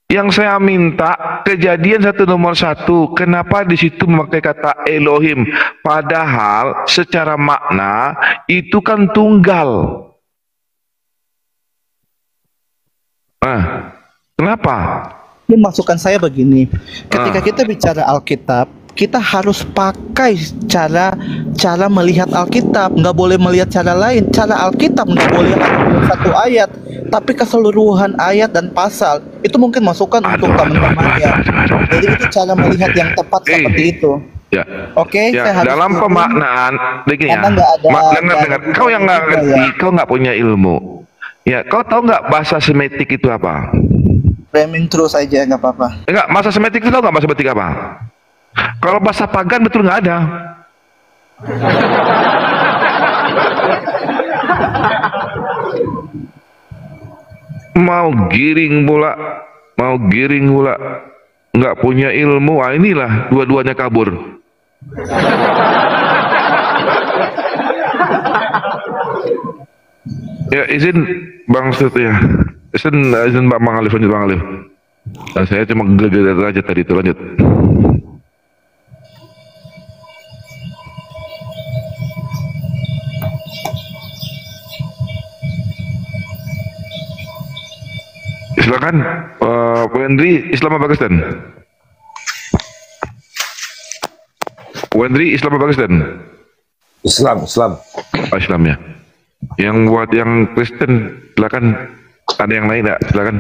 S9: Yang saya minta Kejadian 1 nomor 1, kenapa di situ memakai kata Elohim? Padahal secara makna itu kan tunggal. Kenapa?
S11: Ini masukan saya begini, ketika kita bicara Alkitab, kita harus pakai cara melihat Alkitab, nggak boleh melihat cara lain. Cara Alkitab nggak boleh satu ayat, tapi keseluruhan ayat dan pasal. Itu mungkin masukan untuk teman-teman ya. Jadi itu cara melihat yang tepat seperti itu.
S9: Ya.
S11: Oke,
S9: Ya,
S11: saya harus
S9: dalam
S11: dukung.
S9: pemaknaan begini ya.
S11: Karena nggak ada-
S9: Dengar. Kau yang nggak ngerti, kau nggak punya ilmu. Ya, kau tahu nggak bahasa Semitik itu apa?
S11: Framing terus aja, nggak apa-apa.
S9: Enggak, bahasa Semitik itu tahu nggak bahasa Semitik apa? Kalau bahasa pagan betul nggak ada. Mau giring pula, nggak punya ilmu. Inilah dua-duanya kabur. Ya, izin Bang Sut ya. Izin Bang Alif, lanjut Bang Alif. Nah, saya cuma geger aja tadi itu, lanjut. Silakan, Pak Hendri, Islam apa Pakistan? Hendri, Islam apa Pakistan?
S14: Islam.
S9: Islam ya. Yang buat yang Kristen, silakan. Ada yang lain enggak? Silakan.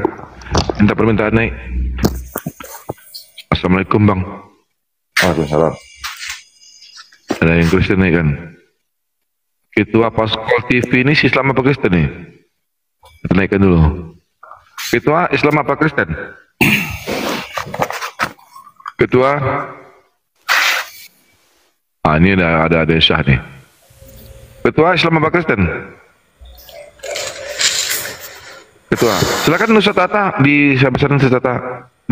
S9: Minta permintaan naik. Assalamualaikum Bang.
S14: Waalaikumsalam.
S9: Ada yang Kristen naik kan? Ketua Paskol TV ini Islam apa Kristen nih? Kita naikkan dulu. Ketua Islam apa Kristen? Ketua. Ini ada Syah nih. Ketua Islam apa Kristen? Ketua. Silakan Ustaz Tata di Sabesan Ustaz Tata.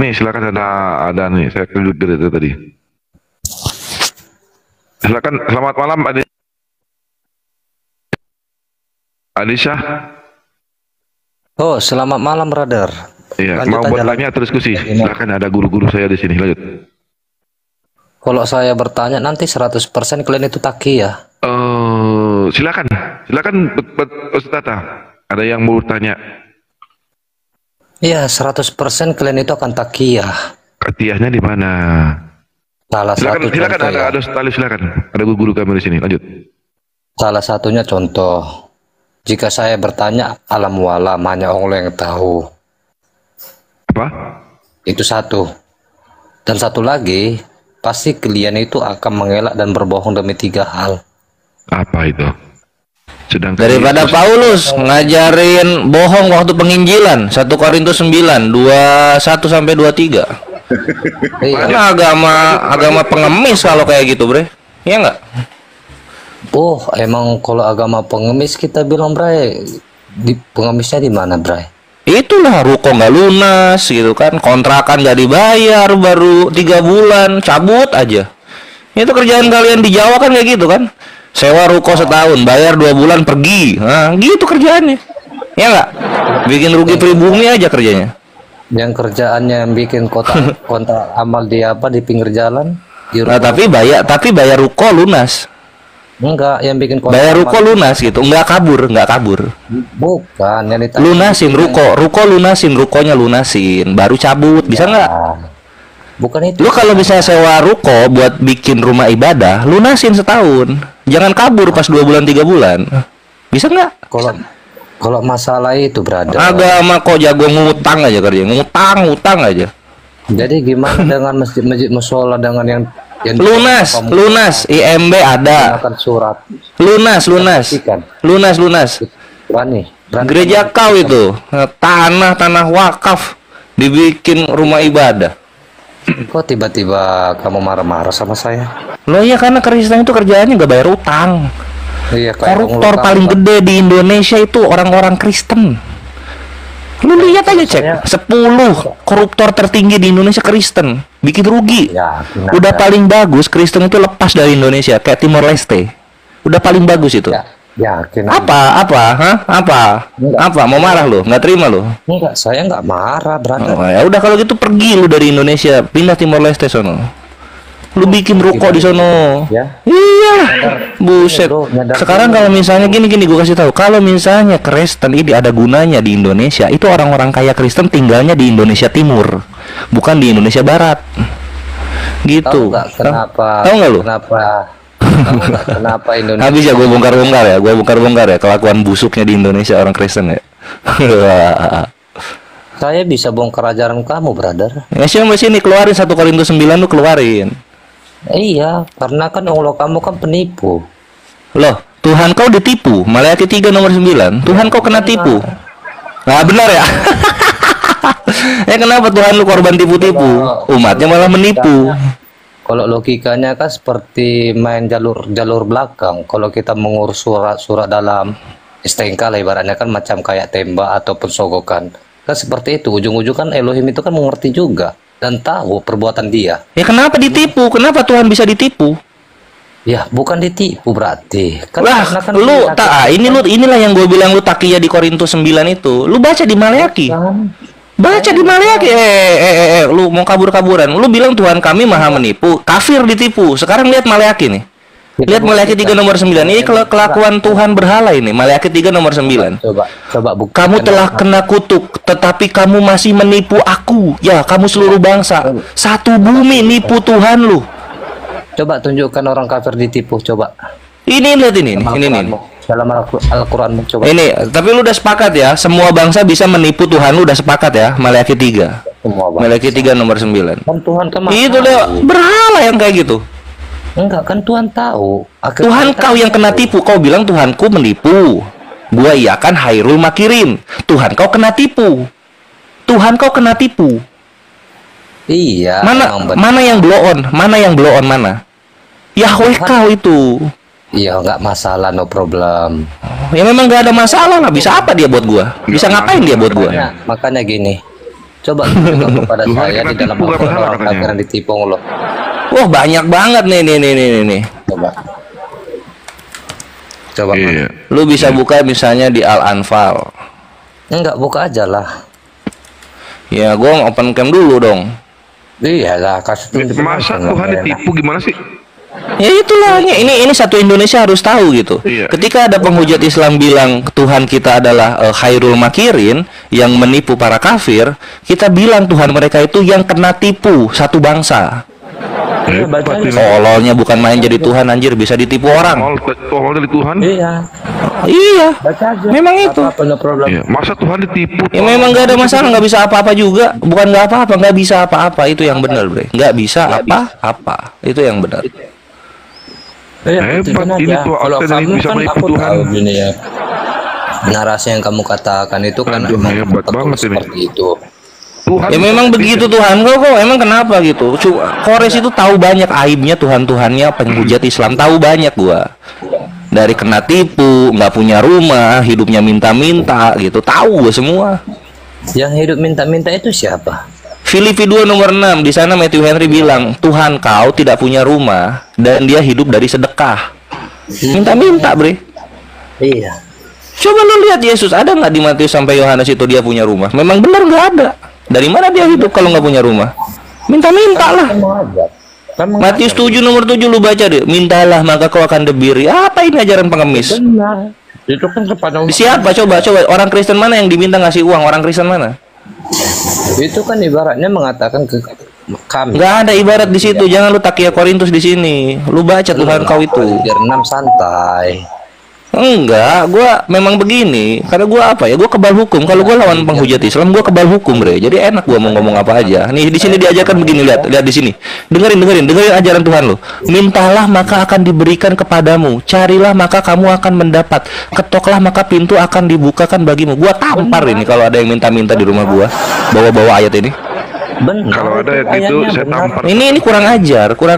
S9: Nih silakan ada nih, saya geger itu tadi. Silakan, selamat malam Adisha.
S1: Oh, selamat malam, brother.
S9: Iya,
S1: Lanjut
S9: mau
S1: aja,
S9: bertanya atau diskusi? Silakan, ada guru-guru saya di sini. Lanjut.
S1: Kalau saya bertanya nanti 100% kalian itu takiyah.
S9: Silakan Ustaz Tata. Ada yang mau bertanya?
S1: Iya, 100% kalian itu akan takiyah.
S9: Takiyahnya di mana?
S1: Salah satu
S9: Silakan
S1: contoh ya.
S9: ada Ustaz Alif, silakan. Ada guru kami di sini. Lanjut.
S1: Salah satunya contoh. Jika saya bertanya alam walam hanya Allah yang tahu.
S9: Apa?
S1: Itu satu. Dan satu lagi, pasti kalian itu akan mengelak dan berbohong demi 3 hal.
S9: Apa itu? Sedangkan
S15: Daripada Paulus ngajarin bohong waktu penginjilan 1 Korintus 9 21 sampai 23. Karena agama pengemis kalau kayak gitu, Bre. Iya enggak?
S1: Oh, emang kalau agama pengemis kita bilang, Bray, di pengemisnya di mana, Bray?
S15: Itulah ruko nggak lunas gitu kan, kontrakan nggak dibayar baru 3 bulan, cabut aja. Itu kerjaan kalian di Jawa kan kayak gitu kan? Sewa ruko setahun, bayar 2 bulan pergi. Nah, gitu kerjaannya. Ya nggak? Bikin rugi pribumi aja kerjanya.
S1: Yang kerjaannya yang bikin kontak amal di pinggir jalan.
S15: Nah, tapi bayar ruko lunas.
S1: Enggak, yang bikin
S15: bayar ruko lunas gitu, nggak kabur.
S1: Bukan, yang
S15: lunasin ruko lunasin, rukonya lunasin, baru cabut, bisa nggak?
S1: Bukan itu.
S15: Lu kalau bisa sewa ruko buat bikin rumah ibadah, lunasin setahun. Jangan kabur pas 2 bulan 3 bulan. Bisa nggak?
S1: Kalau masalah itu brother.
S15: Agama kok jago ngutang aja kerja, ngutang aja.
S1: Jadi gimana dengan masjid musola dengan yang
S15: lunas IMB ada.
S1: Surat.
S15: Lunas.
S1: Berani.
S15: Gereja kau itu tanah wakaf dibikin rumah ibadah.
S1: Kok tiba-tiba kamu marah-marah sama saya?
S15: Loh ya, karena Kristen itu kerjaannya nggak bayar utang.
S1: Iya,
S15: koruptor paling gede di Indonesia itu orang-orang Kristen. Lu lihat aja cek, 10 koruptor tertinggi di Indonesia Kristen, bikin rugi. Udah paling bagus Kristen itu lepas dari Indonesia kayak Timor Leste. Udah paling bagus itu.
S1: Yakin.
S15: Apa? Mau marah lu? Nggak terima lu?
S1: Enggak, saya nggak marah, brother.
S15: Oh, ya udah kalau gitu pergi lu dari Indonesia, pindah Timor Leste sono. Lu bikin ruko di sono.
S1: Ya.
S15: Iya. Buset. Sekarang kalau misalnya gini gue kasih tahu, kalau misalnya Kristen ini ada gunanya di Indonesia, itu orang-orang kaya Kristen tinggalnya di Indonesia Timur, bukan di Indonesia Barat. Gitu. Tahu nggak lu?
S1: Kenapa Indonesia?
S15: Habis ya gue bongkar-bongkar ya kelakuan busuknya di Indonesia orang Kristen ya.
S1: Saya bisa bongkar ajaran kamu, brother.
S15: Ya sini keluarin 1 Korintus 9 lu keluarin.
S1: Iya, karena kan Allah kamu kan penipu.
S15: Loh, Tuhan kau ditipu. Maleakhi 3 nomor 9. Tuhan kau kena tipu. Nah, benar ya? Ya kenapa Tuhan lu korban tipu-tipu? Umatnya malah menipu.
S1: Kalau logikanya kan seperti main jalur belakang. Kalau kita mengurus surat dalam STNK lah ibaratnya kan macam kayak tembak ataupun sogokan. Kan seperti itu. Ujung-ujung kan Elohim itu kan mengerti juga dan tahu perbuatan dia.
S15: Ya kenapa ditipu? Kenapa Tuhan bisa ditipu?
S1: Ya bukan ditipu berarti. Kan
S15: inilah yang gue bilang lu takiyah di Korintus 9 itu. Lu baca di Maleakhi. Di Maleakhi. Lu mau kabur-kaburan. Lu bilang Tuhan kami maha menipu, kafir ditipu. Sekarang lihat Maleakhi nih. Lihat Maleakhi 3 nomor 9. Ini kelakuan Tuhan berhala ini. Maleakhi 3 nomor 9.
S1: Coba
S15: kamu telah kena kutuk, tetapi kamu masih menipu aku. Ya, kamu seluruh bangsa. Satu bumi nipu Tuhan lu.
S1: Coba tunjukkan orang kafir ditipu, coba.
S15: Ini lihat ini.
S1: Dalam Al-Qur'anmu coba.
S15: Ini, tapi lu udah sepakat ya, semua bangsa bisa menipu Tuhan, lu udah sepakat ya, Maleakhi 3. Maleakhi 3 nomor 9.
S1: Kan Tuhan kan
S15: itu udah berhala yang kayak gitu.
S1: Enggak, kan Tuhan tahu.
S15: Tuhan kau yang kena tipu. Kau bilang Tuhanku menipu. Gua iakan Hairul Makirin. Tuhan kau kena tipu.
S1: Iya.
S15: Mana yang blow on? Mana? Yahweh kau itu.
S1: Iya, enggak masalah, no problem.
S15: Ya memang enggak ada masalah lah. Bisa apa dia buat gua? Bisa ngapain dia buat gua?
S1: Makanya gini. Coba tunjukkan kepada saya di dalam Al-Quran orang kafir yang ditipu lo.
S15: Wah, banyak banget nih.
S1: Coba.
S15: Lu bisa buka misalnya di Al-Anfal.
S1: Enggak, buka aja lah.
S15: Ya, gua open cam dulu dong.
S1: Iyalah, kasih tunjuk.
S9: Masa Tuhan ditipu gimana sih?
S15: Ya itulah, ini satu Indonesia harus tahu gitu. Ketika ada penghujat Islam bilang Tuhan kita adalah Khairul Makirin yang menipu para kafir, kita bilang Tuhan mereka itu yang kena tipu satu bangsa. Tololnya bukan main jadi Tuhan, anjir, bisa ditipu orang.
S9: Tolol jadi Tuhan?
S15: Iya. Memang itu.
S9: Masa Tuhan ditipu?
S15: Ya memang gak ada masalah, nggak bisa apa-apa juga. Bukan nggak apa-apa, nggak bisa apa-apa, itu yang benar, bre. Nggak bisa apa-apa, itu yang benar.
S9: Hebat ini tuh,
S1: kalau kamu
S9: bisa
S1: kan
S9: menipu
S1: aku
S9: Tuhan.
S1: tahu gini ya. Narasi yang kamu katakan itu kan
S9: hebat banget ini.
S1: Seperti itu.
S15: Ya memang begitu Tuhan kok emang kenapa gitu? Kores itu tahu banyak aibnya Tuhan-Tuhannya penghujat Islam, tahu banyak gua. Dari kena tipu, nggak punya rumah, hidupnya minta-minta gitu, tahu gua semua.
S1: Yang hidup minta-minta itu siapa?
S15: Filipi 2 nomor 6, di sana Matthew Henry bilang, Tuhan kau tidak punya rumah dan dia hidup dari sedekah. Minta-minta, bre.
S1: Iya.
S15: Coba lu lihat Yesus, ada nggak di Matius sampai Yohanes itu dia punya rumah? Memang benar nggak ada. Dari mana dia hidup kalau nggak punya rumah? Minta-minta lah. Matius 7 nomor 7 lu baca deh. Mintalah maka kau akan diberi. Apa ini ajaran pengemis?
S1: Benar. Itu kan kepada
S15: siapa? Coba orang Kristen mana yang diminta ngasih uang? Orang Kristen mana?
S1: Itu kan ibaratnya mengatakan ke kami.
S15: Nggak ada ibarat di situ. Jangan lu takia Korintus di sini. Lu baca Tuhan kau itu.
S1: Biar 6 santai.
S15: Enggak, gua memang begini. Karena gua apa ya? Gua kebal hukum. Kalau gua lawan penghujat Islam, gua kebal hukum, bre. Jadi enak gua mau ngomong apa aja. Nih di sini diajarkan begini, lihat di sini. Dengerin ajaran Tuhan lo. Mintalah maka akan diberikan kepadamu. Carilah maka kamu akan mendapat. Ketoklah maka pintu akan dibukakan bagimu. Gua tampar ini kalau ada yang minta-minta di rumah gua. Bawa-bawa ayat ini.
S1: Benar.
S9: Kalau ada itu saya tampar.
S15: Ini kurang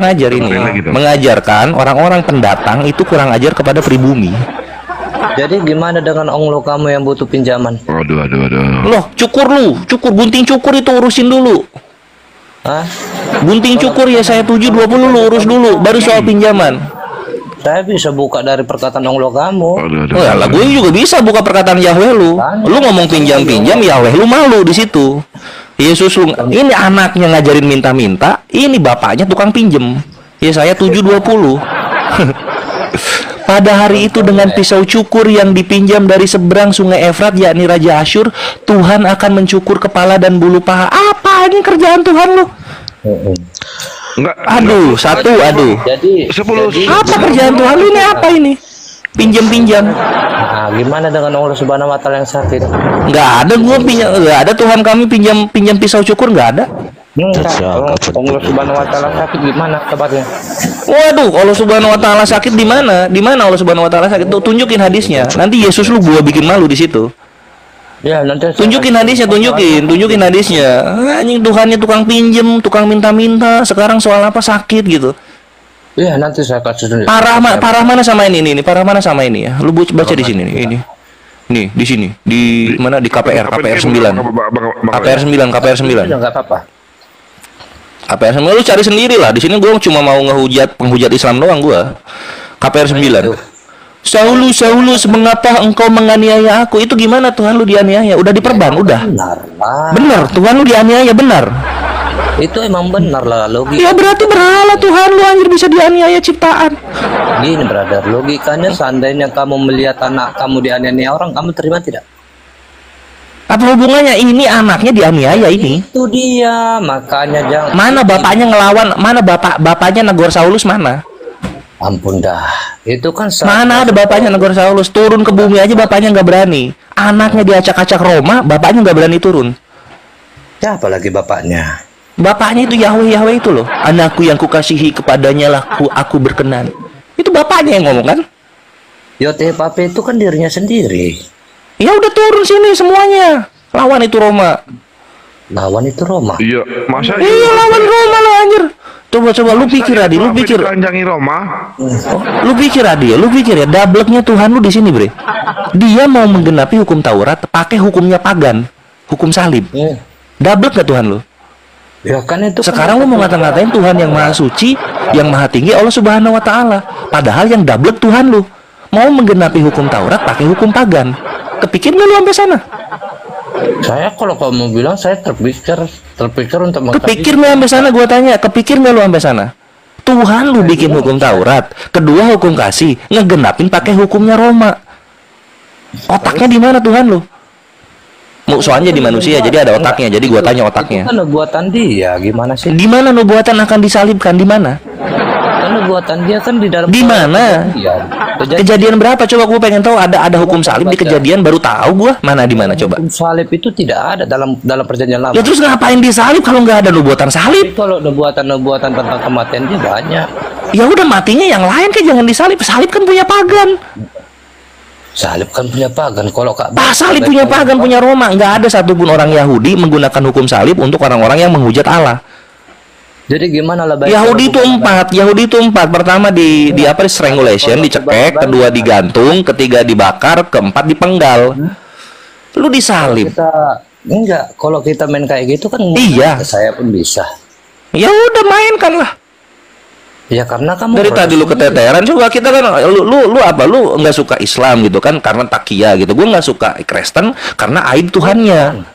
S15: ajar ini. Mengajarkan orang-orang pendatang itu kurang ajar kepada pribumi.
S1: Jadi gimana dengan onglo kamu yang butuh pinjaman?
S9: Aduh.
S15: Loh, cukur gunting cukur itu urusin dulu.
S1: Hah?
S15: Gunting cukur ya saya 720 lu urus dulu, baru soal pinjaman.
S1: Saya bisa buka dari perkataan onglo kamu.
S15: Oh ya lah, gue juga bisa buka perkataan Yahweh lu. Lu ngomong pinjam Yahweh lu malu di situ. Yesus lu, ini anaknya ngajarin minta-minta, ini bapaknya tukang pinjem. Ya saya 720. Pada hari itu dengan pisau cukur yang dipinjam dari seberang sungai Efrat, yakni Raja Asyur, Tuhan akan mencukur kepala dan bulu paha. Apa ini kerjaan Tuhan lu?
S9: Enggak.
S15: Aduh.
S1: Jadi
S15: apa kerjaan Tuhan lu ini? Apa ini? Pinjam.
S1: Nah, gimana dengan Allah Subhanahu wa taala yang sakit?
S15: Enggak ada enggak ada Tuhan kami pinjam pisau cukur, enggak ada.
S1: Allah Subhanahu wa taala sakit gimana kabarnya?
S15: Waduh, Allah Subhanahu wa taala sakit di mana? Di mana Allah Subhanahu wa taala sakit? Tuh, tunjukin hadisnya. Nanti Yesus lu gua bikin malu di situ.
S1: Ya, nanti
S15: tunjukin hadisnya. Anjing Tuhannya tukang pinjem, tukang minta-minta. Sekarang soal apa sakit gitu.
S1: Iya, nanti saya kasih sendiri.
S15: Parah mana sama ini nih? Parah mana sama ini ya? Lu baca di sini nih, ini. Nih, di sini. Di mana? Di KPR 9. KPR 9.
S1: Enggak apa-apa.
S15: KPR 9 lu cari sendiri lah. Di sini gua cuma mau penghujat Islam doang gua. KPR 9. Saulus, mengapa engkau menganiaya aku? Itu gimana Tuhan lu dianiaya? Udah diperban, udah. Benar, Tuhan lu dianiaya, benar.
S1: Itu emang benar lah logika.
S15: Ya berarti berhala Tuhan lu anjir bisa dianiaya ciptaan.
S1: Gini brother, logikanya seandainya kamu melihat anak kamu dianiaya orang, kamu terima tidak?
S15: Apa hubungannya ini anaknya dianiaya ini?
S1: Itu dia, makanya jangan.
S15: Mana bapaknya ngelawan? Mana bapaknya negor Saulus mana?
S1: Ampun dah, itu kan
S15: mana ada bapaknya negor Saulus? Turun ke bumi aja bapaknya nggak berani. Anaknya diacak-acak Roma, bapaknya nggak berani turun.
S1: Ya apalagi bapaknya.
S15: Bapaknya itu Yahweh itu loh. Anakku yang kukasihi kepadanya lah aku berkenan. Itu bapaknya yang ngomong kan?
S1: Yote Pape itu kan dirinya sendiri.
S15: Ya udah turun sini semuanya. Lawan itu Roma.
S1: Lawan itu Roma.
S9: Iya, masa
S15: iya lawan Roma lo anjir. Coba lu pikir Adi, lu pikir
S9: Roma.
S15: Lu pikir Adi, lu pikir ya double-nya Tuhan lu di sini, Bre. Dia mau menggenapi hukum Taurat pakai hukumnya pagan, hukum salib. Double gak Tuhan lu?
S1: Ya kan itu.
S15: Sekarang lu mau ngata-ngatain Tuhan yang maha suci, yang maha tinggi Allah Subhanahu wa taala. Padahal yang double Tuhan lu. Mau menggenapi hukum Taurat pakai hukum pagan. Kepikir nggak lu sampai sana?
S1: Saya kalau kamu bilang saya terpikir untuk
S15: kepikir nggak sampai sana? Gua tanya, kepikir nggak lu sampai sana? Tuhan lu bikin hukum Taurat, kedua hukum kasih, ngegenapin pakai hukumnya Roma. Otaknya di mana Tuhan lu? Soalnya di manusia, jadi ada otaknya. Jadi gua tanya otaknya.
S1: Itu kan nubuatan dia, gimana sih?
S15: Di mana nubuatan akan disalibkan? Di mana?
S1: Kan nubuatan dia kan di dalam.
S15: Di mana? Kejadian berapa? Coba gua pengen tahu. Ada hukum salib di Kejadian, baru tahu gua. Mana di mana coba?
S1: Hukum salib itu tidak ada dalam perjanjian lama.
S15: Ya terus ngapain disalib kalau nggak ada nubuatan salib?
S1: Kalau nubuatan tentang kematian dia banyak.
S15: Ya udah matinya yang lain kan jangan disalib. Salib kan punya pagan.
S1: Salib kan punya pagan. Kalau
S15: salib punya pagan, punya Roma. Nggak ada satupun orang Yahudi menggunakan hukum salib untuk orang-orang yang menghujat Allah.
S1: Jadi gimana lah
S15: Yahudi itu 4. Pertama di apa? Strangulation, dicekek, kedua digantung, ketiga dibakar, keempat dipenggal. Lu disalib.
S1: Enggak, kalau kita main kayak gitu kan
S15: Iya.
S1: saya pun bisa.
S15: Ya udah mainkan lah.
S1: Ya karena kamu
S15: Dari
S1: protes
S15: tadi lu
S1: sendiri.
S15: keteteran, coba kita kan lu apa, lu nggak suka Islam gitu kan karena takia gitu. Gue nggak suka Kristen karena aib Tuhannya.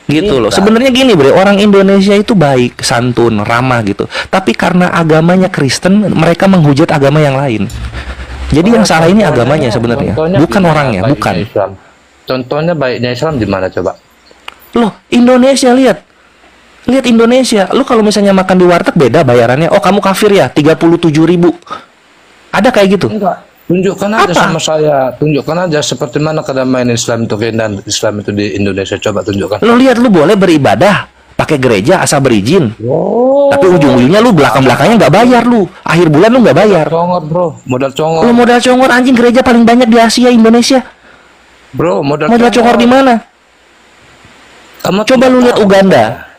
S15: Gitu loh. Sebenarnya gini, Bre, orang Indonesia itu baik, santun, ramah gitu. Tapi karena agamanya Kristen, mereka menghujat agama yang lain. Jadi yang salah ini agamanya sebenarnya, bukan orangnya, bukan.
S1: Islam. Contohnya baiknya Islam di mana coba?
S15: Loh, Indonesia lihat Indonesia. Lu kalau misalnya makan di warteg beda bayarannya. Oh, kamu kafir ya, 37.000. Ada kayak gitu?
S1: Enggak. Tunjukkan aja sama saya. Tunjukkan aja seperti mana kedamaian Islam itu, keindahan Islam itu di Indonesia. Coba tunjukkan.
S15: Lu lihat, lu boleh beribadah pakai gereja asal berizin. Tapi ujung-ujungnya lu belakang-belakangnya nggak bayar lu. Akhir bulan lu nggak bayar.
S1: Congor, bro. Modal congor.
S15: Lu modal congor, anjing. Gereja paling banyak di Asia, Indonesia.
S1: Bro, modal
S15: congor di mana? Coba lu lihat Uganda.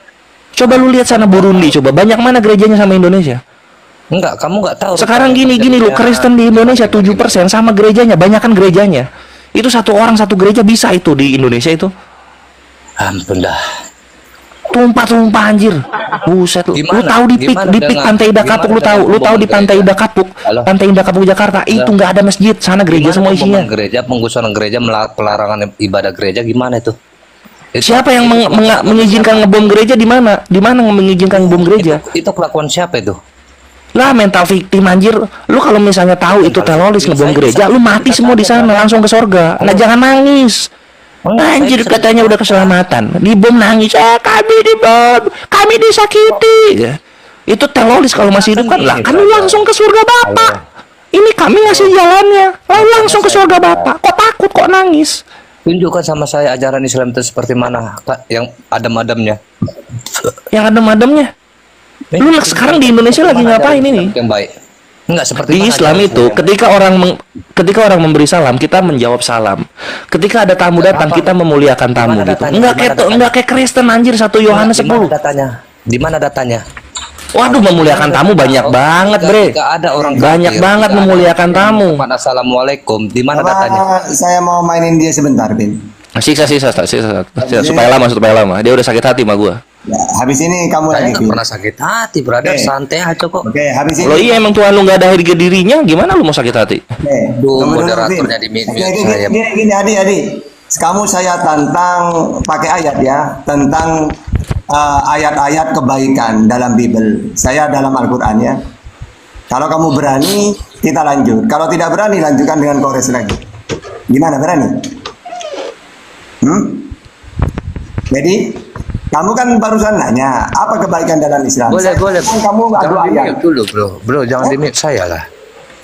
S15: Coba lu lihat sana Burundi, coba banyak mana gerejanya sama Indonesia?
S1: Enggak, kamu nggak tahu.
S15: Sekarang gini lu, Kristen di Indonesia 7% sama gerejanya, banyakan gerejanya. Itu satu orang satu gereja bisa itu di Indonesia itu.
S1: Ampun dah.
S15: Tumpah anjir. Buset lu. Lu tahu di Pantai Indah Kapuk, lu tahu di Pantai Indah Kapuk, Pantai Indah Kapuk Jakarta, itu nggak ada masjid, sana gereja semua isinya.
S1: Gereja, penggusuran gereja, pelarangan ibadah gereja gimana itu?
S15: Siapa yang mengizinkan ngebom gereja di mana? Di mana mengizinkan ngebom gereja?
S1: Itu kelakuan siapa itu?
S15: Lah, mental victim anjir. Lu kalau misalnya tahu itu teroris ngebom gereja, lu mati semua di sana langsung ke surga. Nah, jangan nangis. Anjir, katanya udah keselamatan. Dibom nangis. Kami dibom, kami disakiti. Ya. Itu teroris kalau masih hidup kan. Lah, kami langsung ke surga Bapak. Ini kami ngasih jalannya. Langsung ke surga Bapak. Kok takut, kok nangis?
S1: Tunjukkan sama saya ajaran Islam itu seperti mana, Kak, yang adem-ademnya.
S15: Yang adem-ademnya? Lu sekarang di Indonesia lagi ngapain ini?
S1: Yang baik. Enggak seperti
S15: di Islam itu, ketika orang memberi salam, kita menjawab salam. Ketika ada tamu datang, kita memuliakan tamu gitu. Enggak kayak Kristen anjir, 1 Yohanes 10.
S1: Di mana datanya?
S15: Waduh, memuliakan tamu banyak banget, Bre.
S1: Ada orang
S15: banyak banget memuliakan tamu.
S1: Assalamualaikum. Di mana datanya?
S16: Saya mau mainin dia sebentar, Bin.
S15: Siksa. Supaya lama. Dia udah sakit hati sama gua.
S16: Ya, habis ini kamu
S1: Saya
S16: lagi.
S1: nggak pernah sakit hati, brother. Santai aja kok.
S16: Oke, habis ini.
S15: Lo iya emang Tuhan lu nggak ada harga dirinya, gimana lu mau sakit hati?
S1: Duh, moderatornya di mute saya.
S16: Gini, adik. Kamu saya tantang pakai ayat ya, tentang ayat-ayat kebaikan dalam Bible. Saya dalam Al-Quran ya. Kalau kamu berani, kita lanjut. Kalau tidak berani, lanjutkan dengan kores lagi. Gimana, berani? Jadi, kamu kan barusan nanya, apa kebaikan dalam Islam?
S1: Boleh.
S16: Kamu adu
S1: Jangan
S16: ayat.
S1: di-mute dulu, bro. Bro, jangan di-mute saya lah.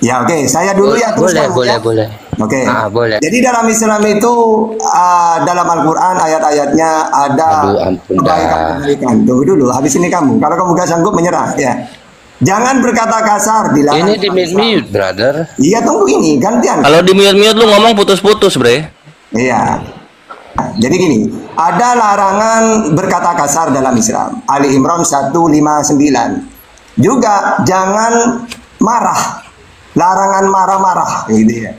S16: Ya oke, saya dulu ya. Terus
S1: Boleh.
S16: Oke.
S1: Boleh.
S16: Jadi dalam Islam itu dalam Al-Quran ayat-ayatnya ada kebaikan. Tunggu dulu, habis ini kamu. Kalau kamu gak sanggup menyerah ya. Jangan berkata kasar, dilarang.
S1: Ini di mute, brother.
S16: Iya, tunggu ini gantian.
S15: Kalau di mute lu ngomong putus-putus, Bre.
S16: Iya. Jadi gini, ada larangan berkata kasar dalam Islam. Ali Imran 159. Juga jangan marah. Larangan marah-marah gitu ya.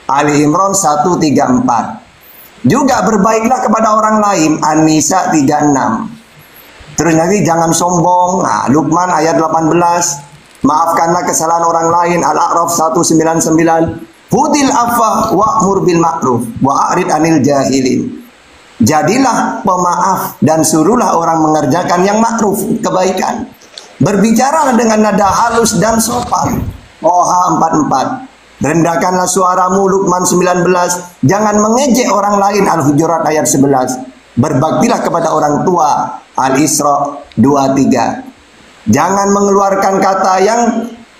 S16: Ali Imran 134. Juga berbaiklah kepada orang lain. An-Nisa 36. Terus nanti jangan sombong. Nah, Luqman ayat 18. Maafkanlah kesalahan orang lain. Al-A'raf 199. Hudil afa wa'mur bil ma'ruf wa'arid anil jahilin. Jadilah pemaaf dan suruhlah orang mengerjakan yang ma'ruf, kebaikan. Berbicaralah dengan nada halus dan sopan. Toha 44. Rendahkanlah suaramu, Luqman 19. Jangan mengejek orang lain, Al-Hujurat ayat 11. Berbaktilah kepada orang tua, Al-Isra 23. Jangan mengeluarkan kata yang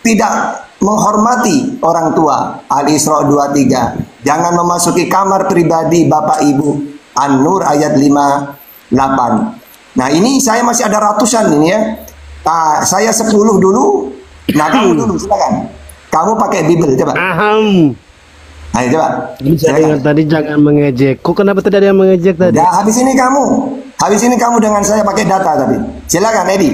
S16: tidak menghormati orang tua, Al-Isra 23. Jangan memasuki kamar pribadi bapak ibu, An-Nur ayat 58. Nah ini saya masih ada ratusan ini ya. Saya 10 dulu. Nah kamu dulu silakan. Kamu pakai Bible coba. Ayo coba.
S3: Ini saya dengar tadi jangan mengejek. Kok kenapa tadi ada yang mengejek tadi?
S16: Ya habis ini kamu dengan saya pakai data tadi. Silakan Edi.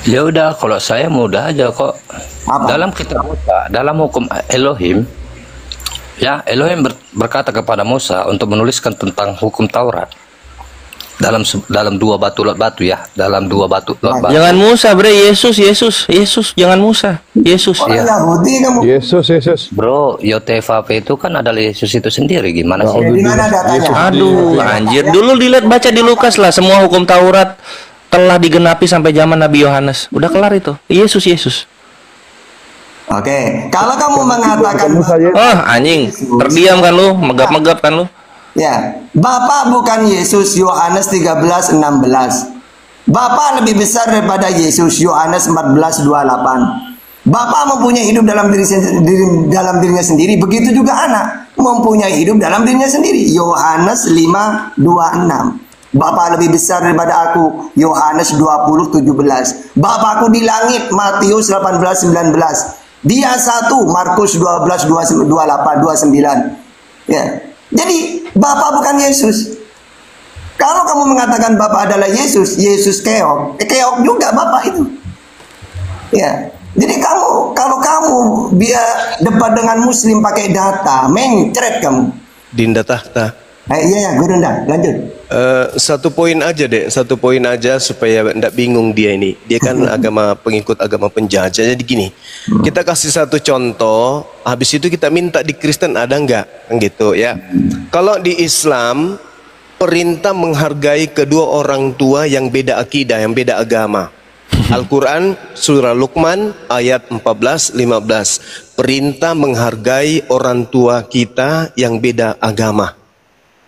S1: Ya udah, kalau saya mudah aja kok.
S16: Apa?
S1: Dalam kitab Musa, dalam hukum Elohim, Ya, Elohim berkata kepada Musa untuk menuliskan tentang hukum Taurat dalam dua batu lot batu ya, dalam dua batu lot batu.
S15: Jangan Musa, bre. Yesus, jangan Musa. Yesus.
S16: Orang
S1: Ya.
S16: Yahudi kamu.
S9: Yesus.
S1: Bro, YTVP itu kan adalah Yesus itu sendiri, gimana sih?
S16: Di mana datanya?
S15: Aduh, anjir. Dulu dilihat baca di Lukas lah, semua hukum Taurat telah digenapi sampai zaman Nabi Yohanes. Udah kelar itu. Yesus.
S16: Oke, kalau kamu mengatakan
S15: Anjing, terdiam kan lu, megap-megap kan lu.
S16: ya, Bapak bukan Yesus, Yohanes 13:16. Bapak lebih besar daripada Yesus, Yohanes 14:28. Bapak mempunyai hidup dalam dirinya sendiri, begitu juga anak mempunyai hidup dalam dirinya sendiri, Yohanes 5:26. Bapak lebih besar daripada aku, Yohanes 20:17. Bapakku di langit, Matius 18:19. Dia satu, Markus 12:28-29. Ya. Jadi Bapak bukan Yesus. Kalau kamu mengatakan Bapak adalah Yesus, Yesus keok juga Bapak itu. Ya. Jadi kalau kamu biar debat dengan Muslim pakai data, mencret kamu.
S2: Dinda tahta.
S16: Iya, gue rendah. Lanjut.
S2: Satu poin aja supaya ndak bingung dia ini. Dia kan pengikut agama penjajah. Jadi gini, kita kasih satu contoh, habis itu kita minta di Kristen ada enggak, gitu ya. Kalau di Islam perintah menghargai kedua orang tua yang beda akidah, yang beda agama. Al-Quran surah Luqman ayat 14-15, perintah menghargai orang tua kita yang beda agama.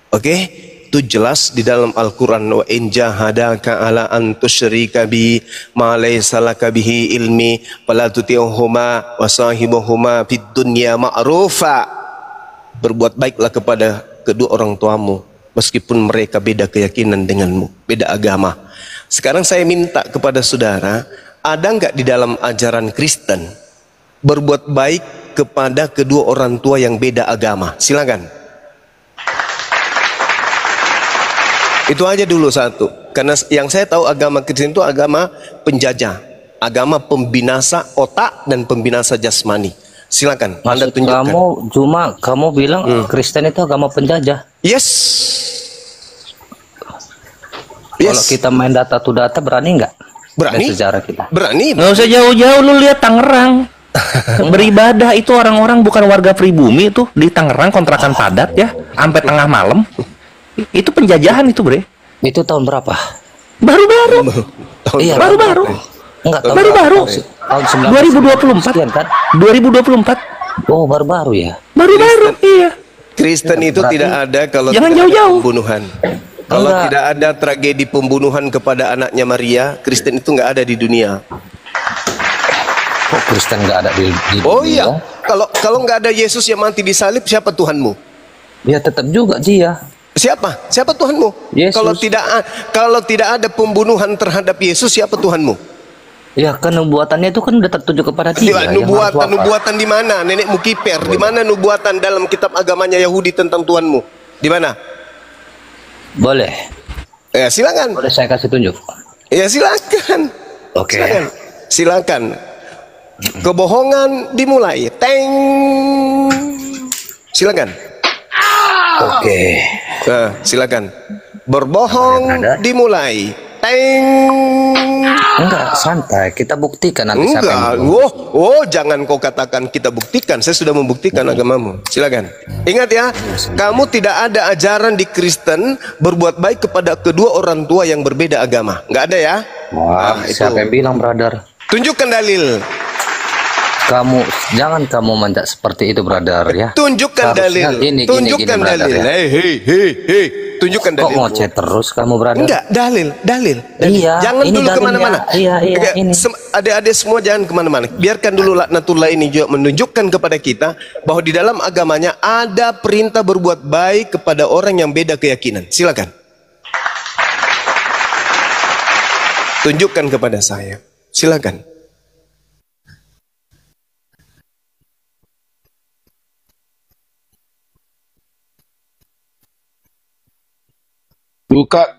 S2: Oke, itu jelas di dalam Al-Quran. Wa in jahadaka ala an tusyrika bi ma laysa laka bihi ilmi fala tuti'uhuma wa sahibuhuma fid dunya ma'rufa. Berbuat baiklah kepada kedua orang tuamu meskipun mereka beda keyakinan denganmu, beda agama. Sekarang saya minta kepada saudara, ada enggak di dalam ajaran Kristen berbuat baik kepada kedua orang tua yang beda agama? Silakan. Itu aja dulu satu. Karena yang saya tahu agama Kristen itu agama penjajah, agama pembinasa otak dan pembinasa jasmani. Silakan. Anda tunjukkan.
S1: Kamu bilang Kristen itu agama penjajah.
S2: Yes.
S1: Kalau kita main data to data berani nggak?
S2: Berani.
S1: Sejarah kita.
S2: Berani.
S15: Nggak usah jauh-jauh, lu lihat Tangerang. Beribadah itu orang-orang bukan warga pribumi itu di Tangerang, kontrakan padat ya, sampai tengah malam. Itu penjajahan itu, Bre.
S1: Itu tahun berapa?
S15: Baru-baru.
S1: Iya,
S15: baru-baru.
S1: Enggak,
S15: baru-baru.
S1: Tahun
S15: 2024
S1: kan?
S15: 2024.
S1: Oh, baru-baru ya.
S15: Baru-baru, iya.
S2: Kristen itu tidak ada kalau
S15: jangan
S2: tidak ada
S15: jauh-jauh
S2: pembunuhan. Kalau tidak ada tragedi pembunuhan kepada anaknya Maria, Kristen itu nggak ada di dunia.
S1: Kok Kristen nggak ada di dunia?
S2: Oh iya, kalau nggak ada Yesus yang mati di salib, siapa Tuhanmu?
S1: Ya tetap juga dia.
S2: Siapa Tuhanmu?
S1: Yesus.
S2: Kalau tidak ada pembunuhan terhadap Yesus, siapa Tuhanmu?
S1: Ya kan nubuatannya itu kan udah tertuju kepada dia.
S2: Nubuatan di mana? Nenekmu kiper. Di mana nubuatan dalam kitab agamanya Yahudi tentang Tuhanmu? Di mana?
S1: Boleh.
S2: Ya silakan.
S1: Boleh saya kasih tunjuk?
S2: Ya silakan.
S1: Oke.
S2: Silakan. Kebohongan dimulai. Teng. Silakan.
S1: Oke.
S2: Nah, silakan. Berbohong dimulai. Teng.
S1: Enggak, santai. Kita buktikan nanti siapa yang
S2: bohong. Jangan kau katakan kita buktikan. Saya sudah membuktikan agamamu. Silakan. Ingat ya, kamu tidak ada ajaran di Kristen berbuat baik kepada kedua orang tua yang berbeda agama. Enggak ada ya?
S1: Wah, siapa yang bilang, brother?
S2: Tunjukkan dalil.
S1: Jangan kamu menjak seperti itu, brother ya.
S2: Tunjukkan dalil. Tunjukkan dalil. Hei. Tunjukkan dalil.
S1: Kok ngoceh terus kamu, brother?
S2: Enggak, dalil.
S1: Iya,
S2: Jangan
S1: ini
S2: dulu
S1: dalilnya.
S2: kemana-mana.
S1: Iya, ini.
S2: Adik-adik semua jangan kemana-mana. Biarkan dulu laknatullah ini juga menunjukkan kepada kita bahwa di dalam agamanya ada perintah berbuat baik kepada orang yang beda keyakinan. Silakan. Tunjukkan kepada saya. Silakan.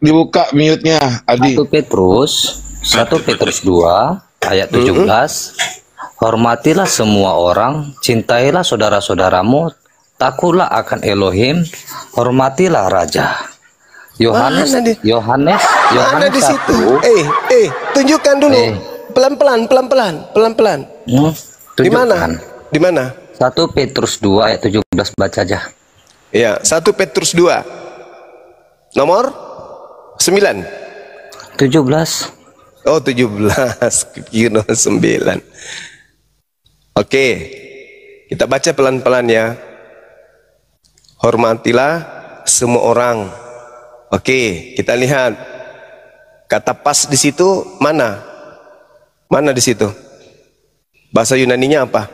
S9: Dibuka mute-nya, Adi.
S1: 1 Petrus 2 ayat 17. Hormatilah semua orang, cintailah saudara-saudaramu takutlah akan Elohim, hormatilah raja. Yohanes
S2: Mana di situ? Tunjukkan dulu. Pelan-pelan. Di mana? Di mana?
S1: 1 Petrus 2 ayat 17, baca aja.
S2: Ya, 1 Petrus 2 nomor 9
S1: 17.
S2: Oh, 17. Kira 9. Oke. Kita baca pelan-pelan ya. Hormatilah semua orang. Oke, kita lihat kata pas di situ mana? Mana di situ? Bahasa Yunaninya apa?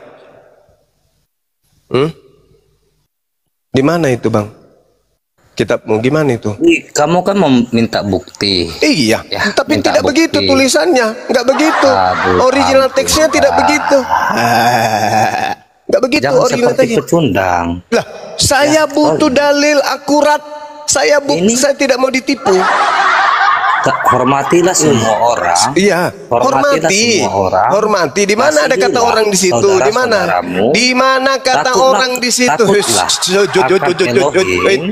S2: Di mana itu, Bang? Kitabmu gimana itu?
S1: Kamu kan meminta bukti.
S2: Iya,
S1: Ya,
S2: tapi
S1: minta
S2: tidak
S1: bukti.
S2: begitu tulisannya, nggak begitu. Original teksnya tidak begitu. Nggak begitu
S1: Jangan
S2: original
S1: seperti
S2: teksnya.
S1: pecundang.
S2: Lah, saya butuh dalil akurat. Saya tidak mau ditipu.
S1: Hormatilah semua orang.
S2: Iya,
S1: Hormatilah
S2: hormati.
S1: semua orang.
S2: Hormati. Di mana ada kata
S1: Kasihilah
S2: orang di situ? Di mana?
S1: saudara-saudaramu.
S2: Di mana kata
S1: Takutlah-
S2: orang di situ?
S1: takutlah akan Elohim.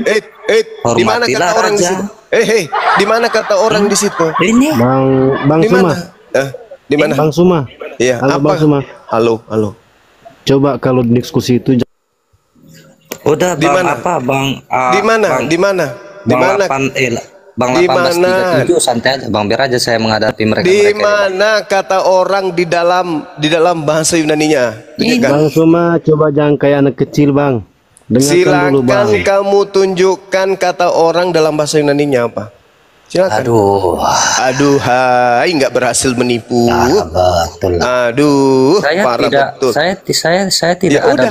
S2: Di mana kata
S1: Hormatilah
S2: orang di
S1: raja.
S2: situ? Di mana kata orang di situ?
S1: Ini
S3: Bang
S2: Di
S3: Suma.
S2: mana? Di mana?
S3: Bang Suma.
S2: Iya,
S3: Halo,
S2: apa?
S3: Bang Suma.
S2: Halo.
S3: Coba kalau diskusi itu
S1: udah
S2: Di
S1: bang
S2: mana?
S1: apa bang?
S2: Di mana?
S1: Bang,
S2: Di mana? Di
S1: bang
S2: mana?
S1: 8, bang
S2: Di mana?
S1: 1837 santai aja bang, biar aja saya menghadapi mereka.
S2: Di mana kata orang di dalam bahasa Yunaninya?
S3: Bang Suma, coba jangan kayak anak kecil, Bang. Dengarkan dulu, Bang.
S2: Silakan kamu tunjukkan kata orang dalam bahasa Yunaninya apa? Silakan. Aduh, hai, nggak berhasil menipu.
S1: Betul.
S2: Aduh,
S1: Saya
S2: parah
S1: tidak,
S2: betul.
S1: saya tidak
S2: Ya,
S1: ada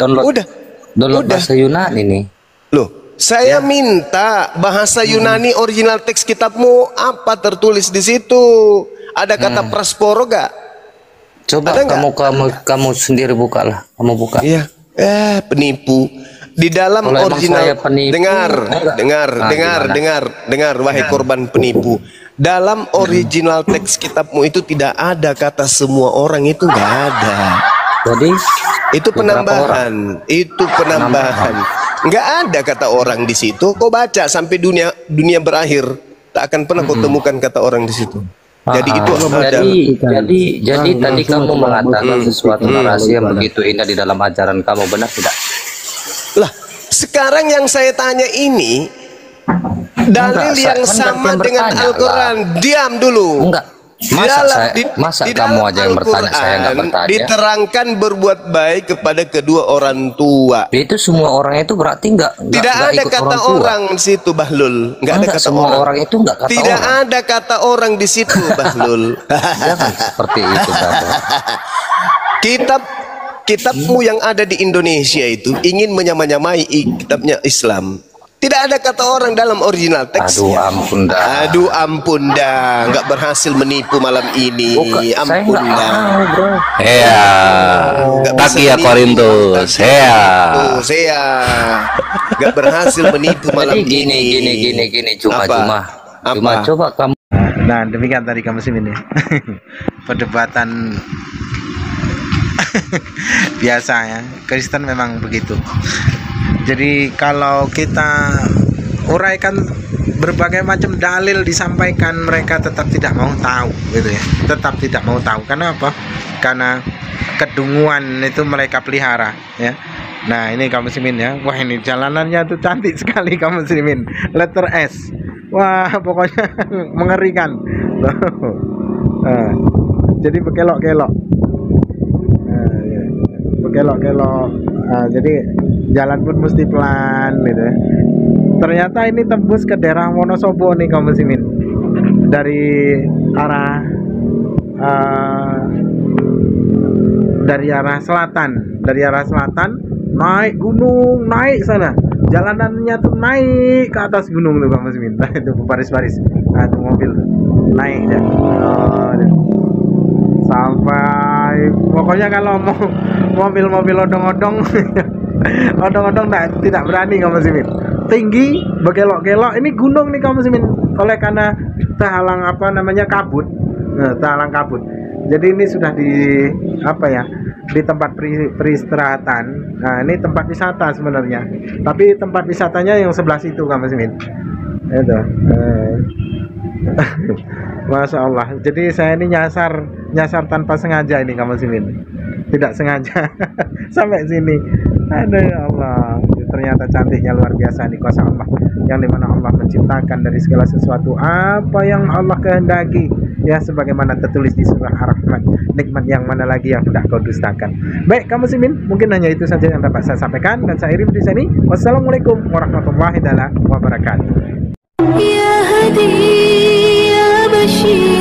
S1: download bahasa Yunani nih.
S2: Loh, saya minta bahasa Yunani original teks kitabmu apa tertulis di situ? Ada kata prasporo gak?
S1: Coba
S2: Ada nggak?
S1: kamu sendiri bukalah, kamu buka.
S2: Iya. Penipu. Di dalam
S1: Kalau emang
S2: original,
S1: saya penipu,
S2: dengar, wahai korban penipu. Dalam original teks kitabmu itu tidak ada kata semua orang, itu nggak ada.
S1: Jadi
S2: itu penambahan, nggak ada kata orang di situ. Kau baca sampai dunia berakhir, tak akan pernah kau temukan kata orang di situ. Jadi itu ada.
S1: Jadi tadi kamu mengatakan sesuatu narasi yang begitu indah di dalam ajaran kamu, benar tidak?
S2: Lah, sekarang yang saya tanya ini dalil yang sama dengan Al-Quran. Diam dulu.
S1: Enggak. Masa kamu aja yang bertanya, saya nggak bertanya?
S2: Diterangkan berbuat baik kepada kedua orang tua.
S1: Itu semua orang itu berarti
S2: tidak ada kata orang di situ, Bahlul. Nggak ada kata
S1: semua orang itu nggak kata
S2: tidak
S1: orang.
S2: ada kata orang di situ, Bahlul.
S1: Jangan seperti itu, Bahlul.
S2: Kitabmu yang ada di Indonesia itu ingin menyamai kitabnya Islam. Tidak ada kata orang dalam original teksnya. Aduh ampun dah, nggak berhasil menipu malam ini. Ampun dah.
S15: Ya, Takia Korintus. Ya.
S2: Nggak berhasil menipu malam
S1: ini. Gini, cuma coba kamu.
S5: Nah, demikian tadi kamu muslimin ya. Perdebatan biasa ya. Kristen memang begitu. Jadi kalau kita uraikan berbagai macam dalil disampaikan, mereka tetap tidak mau tahu gitu ya. Tetap tidak mau tahu. Karena apa? Karena kedunguan itu mereka pelihara ya. Nah, ini kaum muslimin ya. Wah, ini jalanannya tuh cantik sekali kaum muslimin. Letter S. Wah, pokoknya mengerikan. Nah, jadi berkelok-kelok. Berkelok-kelok. Nah, jadi jalan pun mesti pelan gitu ya. Ternyata ini tembus ke daerah Wonosobo nih kaum muslimin. Dari arah selatan, naik gunung, naik sana. Jalanannya tuh naik ke atas gunung tuh kaum muslimin. Itu baris-baris. Nah, itu mobil naik ya. Sampai pokoknya kalau mau mobil-mobil odong-odong odong-odong tidak berani kaum muslimin. Tinggi, berkelok-kelok. Ini gunung nih kaum muslimin. Oleh karena terhalang kabut. Terhalang kabut. Jadi ini sudah di tempat peristirahatan. Nah, ini tempat wisata sebenarnya. Tapi tempat wisatanya yang sebelah situ, Kang Muslimin. Itu. Masya Allah. Jadi saya ini nyasar tanpa sengaja ini, Kang Muslimin. Tidak sengaja sampai sini. Aduh ya Allah, ternyata cantiknya luar biasa nih kuasa Allah, yang dimana Allah menciptakan dari segala sesuatu apa yang Allah kehendaki, ya sebagaimana tertulis di surah Ar-Rahman. Nikmat yang mana lagi yang tidak kau dustakan. Baik kaum muslimin, mungkin hanya itu saja yang dapat saya sampaikan dan saya akhiri di sini. Wassalamualaikum warahmatullahi wabarakatuh.
S4: Ya Hadi ya Bashir